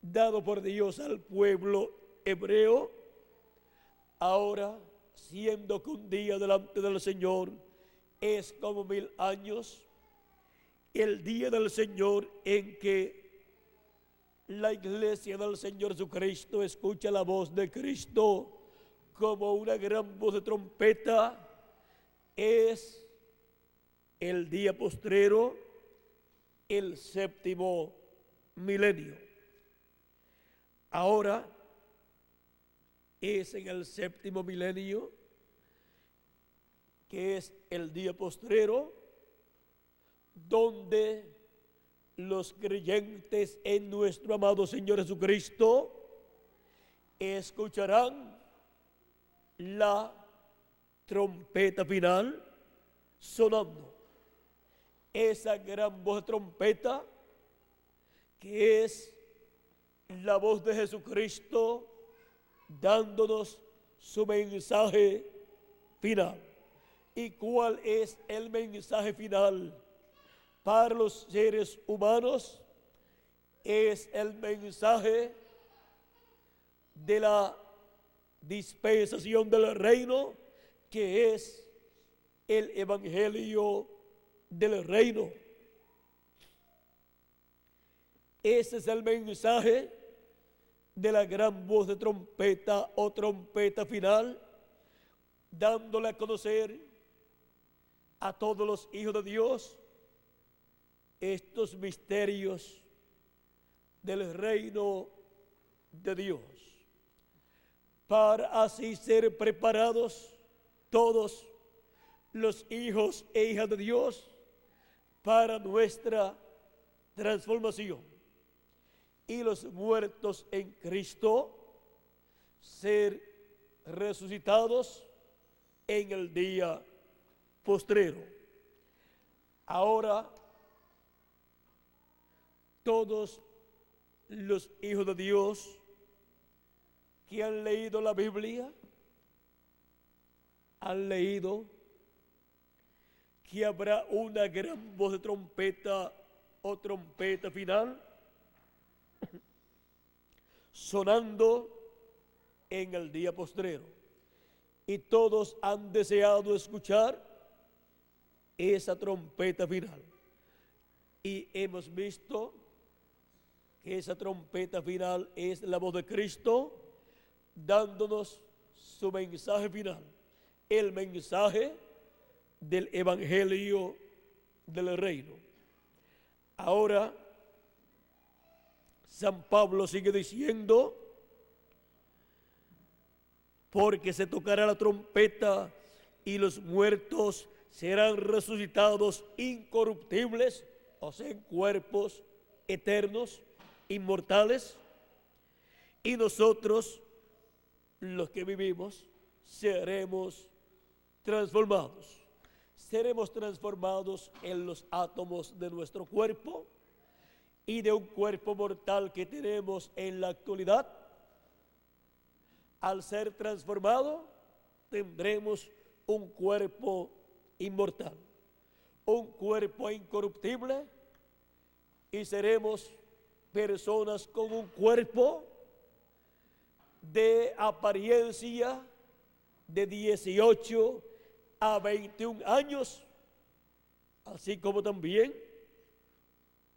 dado por Dios al pueblo hebreo. Ahora, siendo que un día delante del Señor es como 1000 años, el día del Señor en que la iglesia del Señor Jesucristo escucha la voz de Cristo como una gran voz de trompeta, es el día postrero, el séptimo milenio. Ahora es en el séptimo milenio que es el día postrero, donde los creyentes en nuestro amado Señor Jesucristo escucharán la trompeta final sonando. Esa gran voz de trompeta que es la voz de Jesucristo dándonos su mensaje final. ¿Y cuál es el mensaje final para los seres humanos? Es el mensaje de la dispensación del reino, que es el evangelio del reino. Ese es el mensaje de la gran voz de trompeta o trompeta final, dándole a conocer a todos los hijos de Dios estos misterios del reino de Dios, para así ser preparados todos los hijos e hijas de Dios para nuestra transformación, y los muertos en Cristo ser resucitados en el día postrero. Ahora, todos los hijos de Dios que han leído la Biblia han leído que habrá una gran voz de trompeta o trompeta final sonando en el día postrero, y todos han deseado escuchar esa trompeta final, y hemos visto que esa trompeta final es la voz de Cristo dándonos su mensaje final, el mensaje del evangelio del reino. Ahora, San Pablo sigue diciendo: porque se tocará la trompeta y los muertos serán resucitados incorruptibles, o sea, en cuerpos eternos, inmortales, y nosotros, los que vivimos, seremos transformados. Seremos transformados en los átomos de nuestro cuerpo y de un cuerpo mortal que tenemos en la actualidad. Al ser transformado, tendremos un cuerpo inmortal, un cuerpo incorruptible, y seremos personas con un cuerpo de apariencia de 18 a 21 años, así como también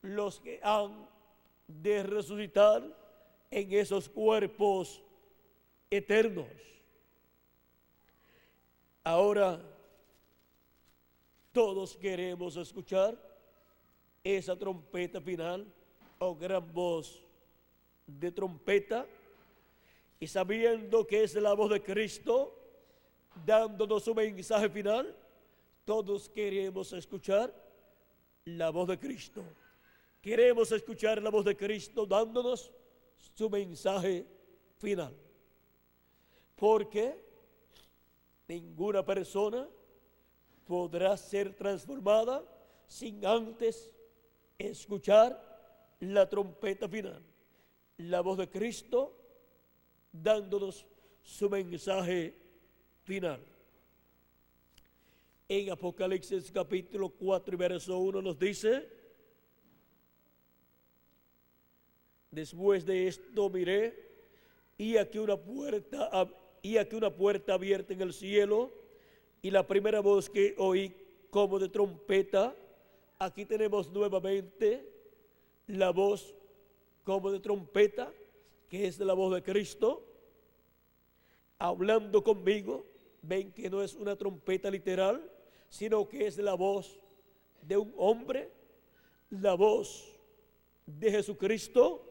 los que han de resucitar en esos cuerpos eternos. Ahora, todos queremos escuchar esa trompeta final o gran voz de trompeta, y sabiendo que es la voz de Cristo dándonos su mensaje final, todos queremos escuchar la voz de Cristo. Queremos escuchar la voz de Cristo dándonos su mensaje final, porque ninguna persona podrá ser transformada sin antes escuchar la trompeta final, la voz de Cristo dándonos su mensaje final. En Apocalipsis capítulo 4 y verso 1 nos dice: después de esto miré, y aquí una puerta abierta en el cielo, y la primera voz que oí como de trompeta. Aquí tenemos nuevamente la voz como de trompeta, que es la voz de Cristo hablando conmigo. Ven que no es una trompeta literal, sino que es la voz de un hombre, la voz de Jesucristo.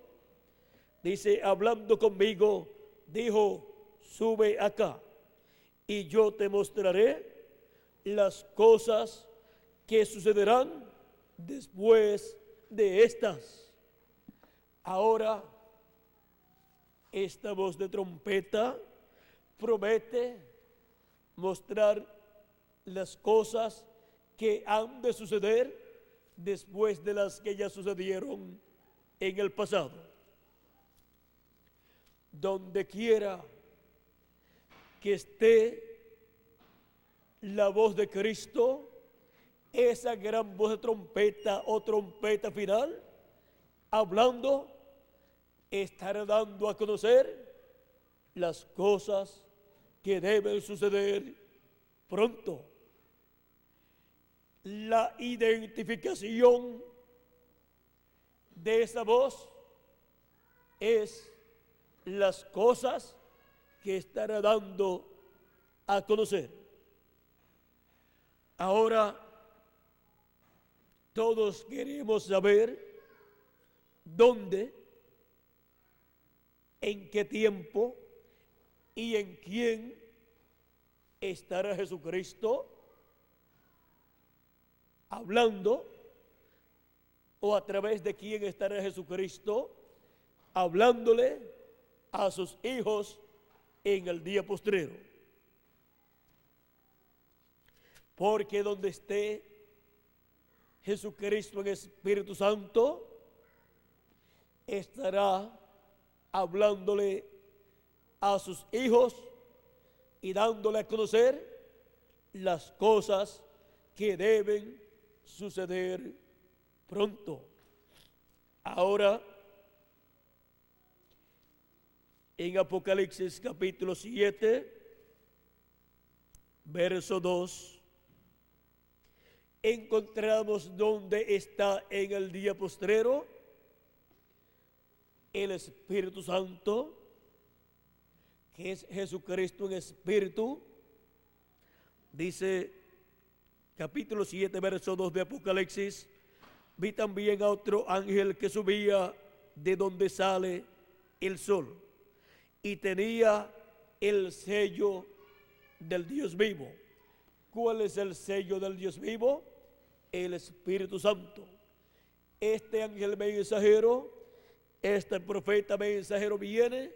Dice, hablando conmigo, dijo: sube acá y yo te mostraré las cosas que sucederán después de estas. Ahora, esta voz de trompeta promete mostrar las cosas que han de suceder después de las que ya sucedieron en el pasado. Donde quiera que esté la voz de Cristo, esa gran voz de trompeta o trompeta final, hablando, estará dando a conocer las cosas que deben suceder pronto. La identificación de esa voz es las cosas que estará dando a conocer. Ahora, todos queremos saber dónde, en qué tiempo y en quién estará Jesucristo hablando, o a través de quién estará Jesucristo hablándole a sus hijos en el día postrero. Porque donde esté Jesucristo en Espíritu Santo, estará hablándole a sus hijos y dándole a conocer las cosas que deben suceder pronto. Ahora, en Apocalipsis capítulo 7, verso 2, encontramos donde está en el día postrero el Espíritu Santo, que es Jesucristo en espíritu. Dice capítulo 7, verso 2 de Apocalipsis: vi también a otro ángel que subía de donde sale el sol, y tenía el sello del Dios vivo. ¿Cuál es el sello del Dios vivo? El Espíritu Santo. Este ángel mensajero, este profeta mensajero viene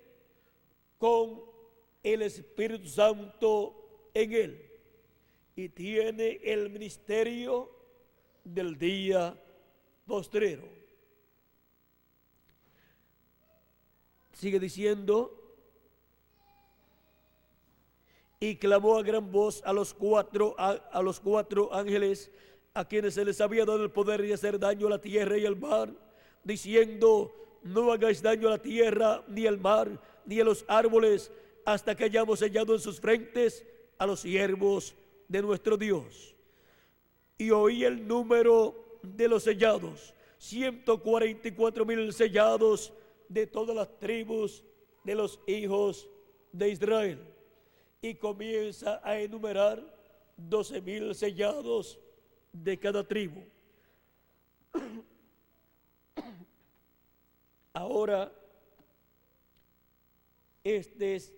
con el Espíritu Santo en él y tiene el ministerio del día postrero. Sigue diciendo: y clamó a gran voz a los cuatro ángeles a quienes se les había dado el poder de hacer daño a la tierra y al mar, diciendo: no hagáis daño a la tierra, ni al mar, ni a los árboles, hasta que hayamos sellado en sus frentes a los siervos de nuestro Dios. Y oí el número de los sellados: 144,000 sellados de todas las tribus de los hijos de Israel. Y comienza a enumerar 12,000 sellados de cada tribu. Ahora, este es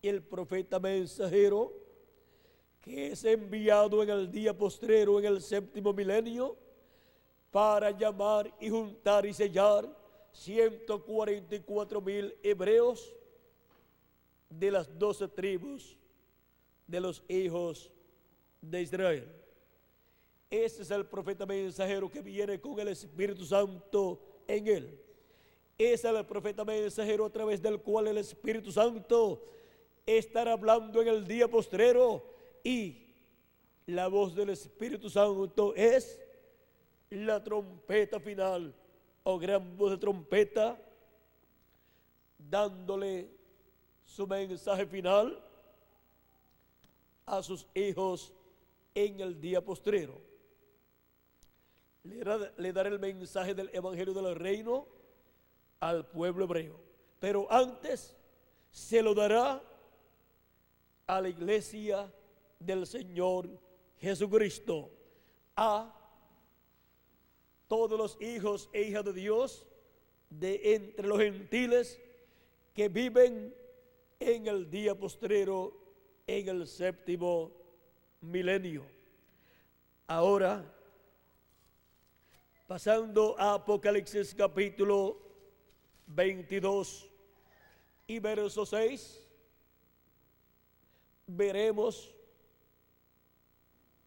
el profeta mensajero que es enviado en el día postrero, en el séptimo milenio, para llamar y juntar y sellar 144,000 hebreos de las 12 tribus de los hijos de Israel. Ese es el profeta mensajero que viene con el Espíritu Santo en él. Ese es el profeta mensajero a través del cual el Espíritu Santo estará hablando en el día postrero, y la voz del Espíritu Santo es la trompeta final o gran voz de trompeta, dándole su mensaje final a sus hijos en el día postrero. Le dará el mensaje del Evangelio del Reino al pueblo hebreo, pero antes se lo dará a la iglesia del Señor Jesucristo, a todos los hijos e hijas de Dios de entre los gentiles que viven en el día postrero, en el séptimo milenio. Ahora, pasando a Apocalipsis capítulo 22 y verso 6, veremos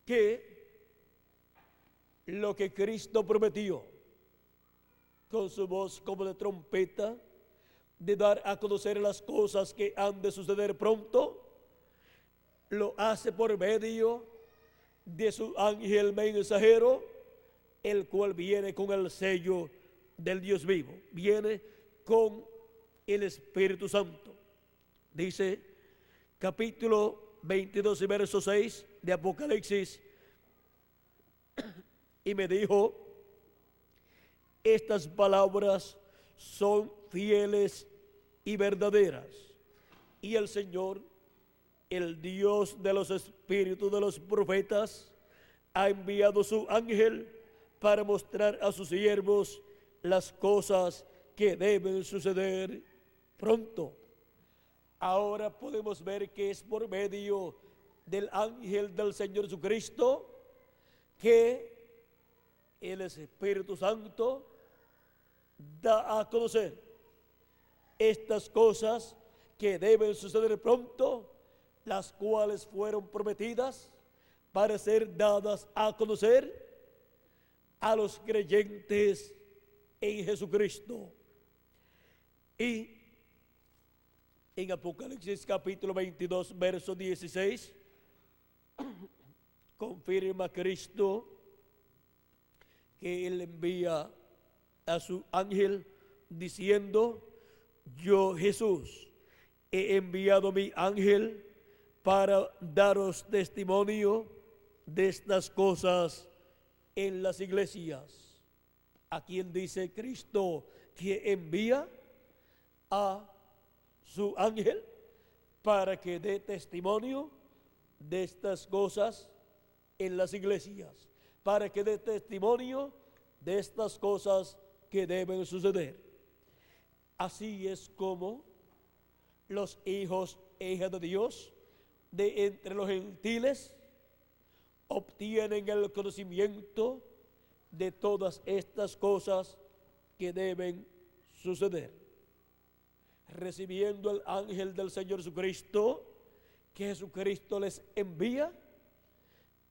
que lo que Cristo prometió con su voz como de trompeta, de dar a conocer las cosas que han de suceder pronto, lo hace por medio de su ángel mensajero, el cual viene con el sello del Dios vivo, viene con el Espíritu Santo. Dice capítulo 22 y verso 6 de Apocalipsis: y me dijo, estas palabras son fieles y verdaderas, y el Señor, el Dios de los espíritus de los profetas, ha enviado su ángel para mostrar a sus siervos las cosas que deben suceder pronto. Ahora podemos ver que es por medio del ángel del Señor Jesucristo que el Espíritu Santo da a conocer estas cosas que deben suceder pronto, las cuales fueron prometidas para ser dadas a conocer a los creyentes en Jesucristo. Y en Apocalipsis capítulo 22, verso 16, confirma Cristo que Él envía a su ángel diciendo: yo, Jesús, he enviado mi ángel para daros testimonio de estas cosas en las iglesias. ¿A quién dice Cristo que envía? A su ángel para que dé testimonio de estas cosas en las iglesias, para que dé testimonio de estas cosas que deben suceder. Así es como los hijos e hijas de Dios de entre los gentiles obtienen el conocimiento de todas estas cosas que deben suceder. Recibiendo el ángel del Señor Jesucristo, que Jesucristo les envía,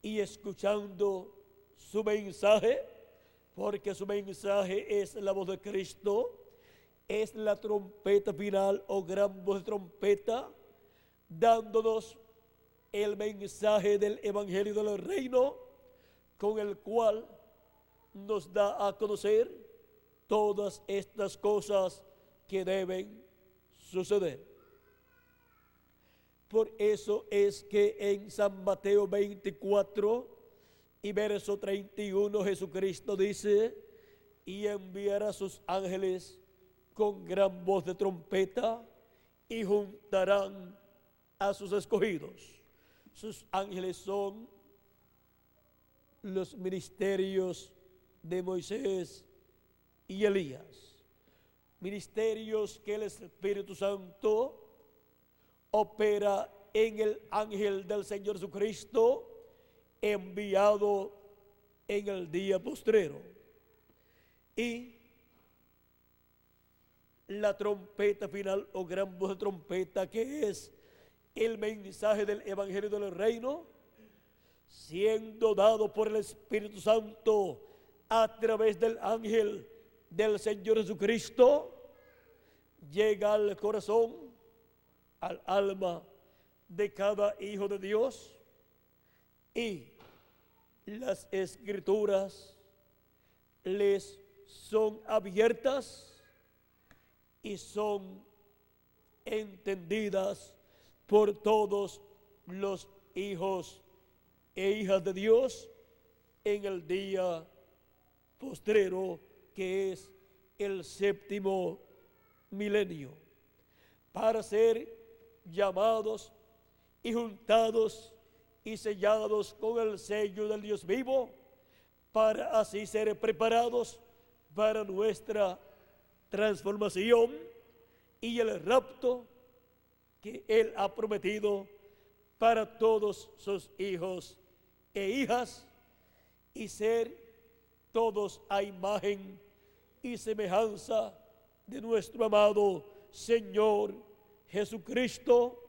y escuchando su mensaje, porque su mensaje es la voz de Cristo, es la trompeta final o gran voz de trompeta, dándonos el mensaje del Evangelio del Reino, con el cual nos da a conocer todas estas cosas que deben suceder. Por eso es que en San Mateo 24 y verso 31 Jesucristo dice: y enviará sus ángeles con gran voz de trompeta y juntarán a sus escogidos. Sus ángeles son los ministerios de Moisés y Elías, ministerios que el Espíritu Santo opera en el ángel del Señor Jesucristo, enviado en el día postrero. Y la trompeta final o gran voz de trompeta, que es el mensaje del Evangelio del Reino, siendo dado por el Espíritu Santo a través del ángel del Señor Jesucristo, llega al corazón, al alma de cada hijo de Dios, y las escrituras les son abiertas y son entendidas por todos los hijos e hijas de Dios en el día postrero, que es el séptimo milenio, para ser llamados y juntados y sellados con el sello del Dios vivo, para así ser preparados para nuestra transformación y el rapto que Él ha prometido para todos sus hijos e hijas y ser todos a imagen y semejanza de nuestro amado Señor Jesucristo,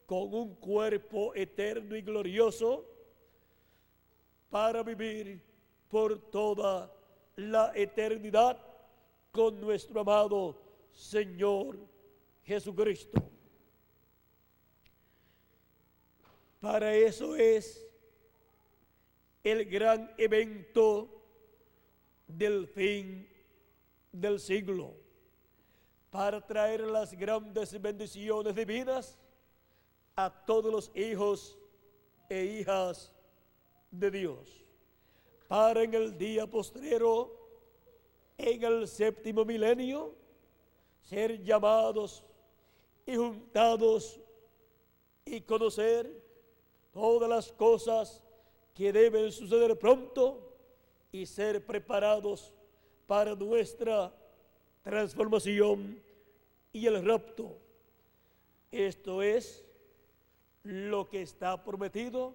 con un cuerpo eterno y glorioso, para vivir por toda la eternidad con nuestro amado Señor Jesucristo. Para eso es el gran evento del fin del siglo, para traer las grandes bendiciones divinas a todos los hijos e hijas de Dios, para en el día postrero, en el séptimo milenio, ser llamados y juntados y conocer todas las cosas que deben suceder pronto y ser preparados para nuestra transformación y el rapto. Esto es lo que está prometido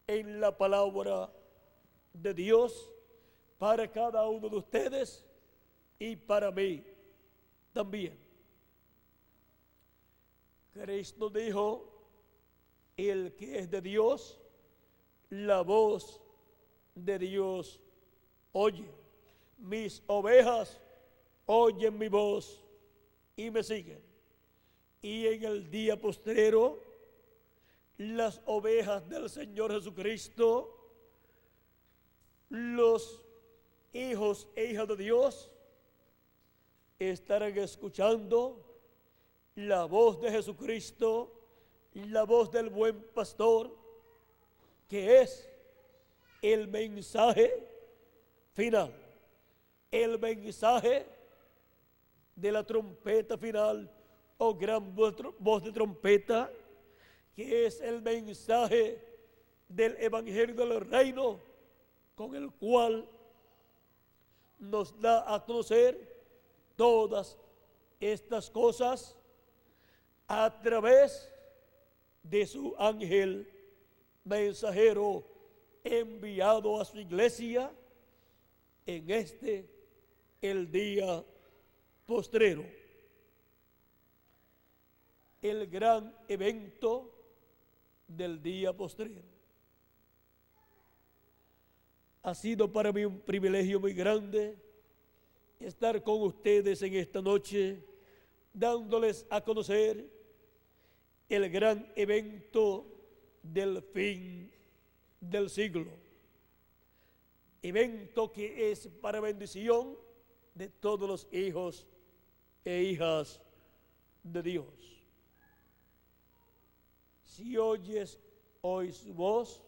en la palabra de Dios para cada uno de ustedes y para mí también. Cristo dijo: el que es de Dios, la voz de Dios oye. Mis ovejas oyen mi voz y me siguen. Y en el día postrero, las ovejas del Señor Jesucristo, los hijos e hijas de Dios, estarán escuchando la voz de Jesucristo, la voz del buen pastor, que es el mensaje final, el mensaje de la trompeta final o gran voz de trompeta, que es el mensaje del evangelio del reino, con el cual nos da a conocer todas estas cosas a través de su ángel mensajero enviado a su iglesia en el día postrero. El gran evento del día postrero. Ha sido para mí un privilegio muy grande estar con ustedes en esta noche, dándoles a conocer el gran evento del fin del siglo. Evento que es para bendición de todos los hijos e hijas de Dios. Si oyes hoy su voz,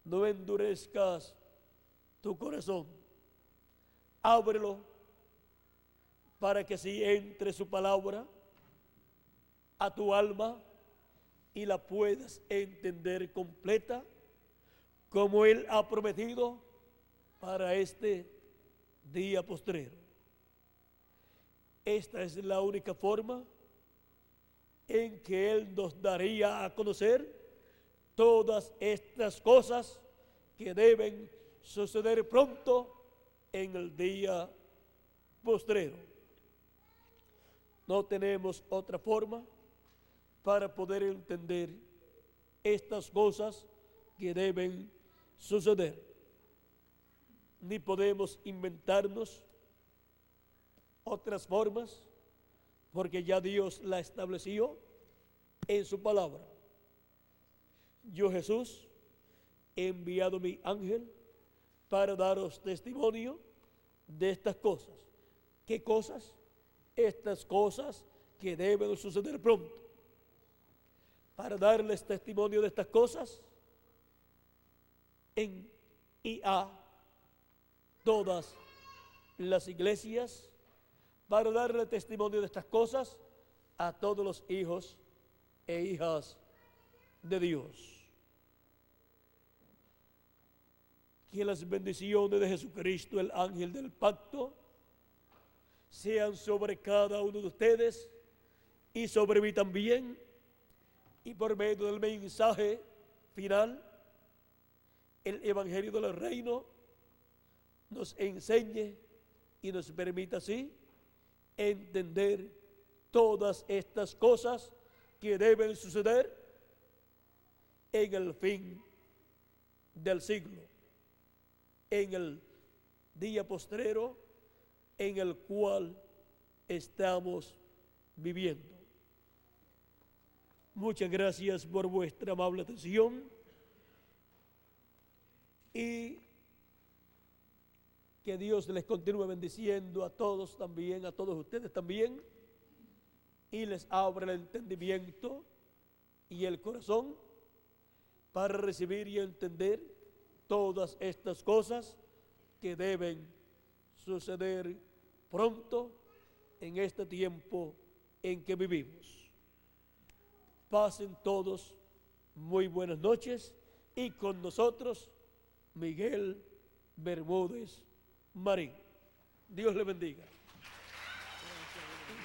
no endurezcas tu corazón. Ábrelo para que si entre su palabra a tu alma y la puedas entender completa, como Él ha prometido para este día postrero. Esta es la única forma en que Él nos daría a conocer todas estas cosas que deben suceder pronto en el día postrero. No tenemos otra forma para poder entender estas cosas que deben suceder. Ni podemos inventarnos otras formas, porque ya Dios la estableció en su palabra. Yo, Jesús, he enviado mi ángel para daros testimonio de estas cosas. ¿Qué cosas? Estas cosas que deben suceder pronto. Para darles testimonio de estas cosas en y a todas las iglesias, para darle testimonio de estas cosas a todos los hijos e hijas de Dios. Que las bendiciones de Jesucristo, el ángel del pacto, sean sobre cada uno de ustedes y sobre mí también, y por medio del mensaje final, el Evangelio del Reino nos enseñe y nos permita así entender todas estas cosas que deben suceder en el fin del siglo, en el día postrero en el cual estamos viviendo. Muchas gracias por vuestra amable atención y que Dios les continúe bendiciendo a todos también, a todos ustedes también, y les abra el entendimiento y el corazón para recibir y entender todas estas cosas que deben suceder pronto en este tiempo en que vivimos. Pasen todos muy buenas noches y con nosotros Miguel Bermúdez Marín. Dios le bendiga.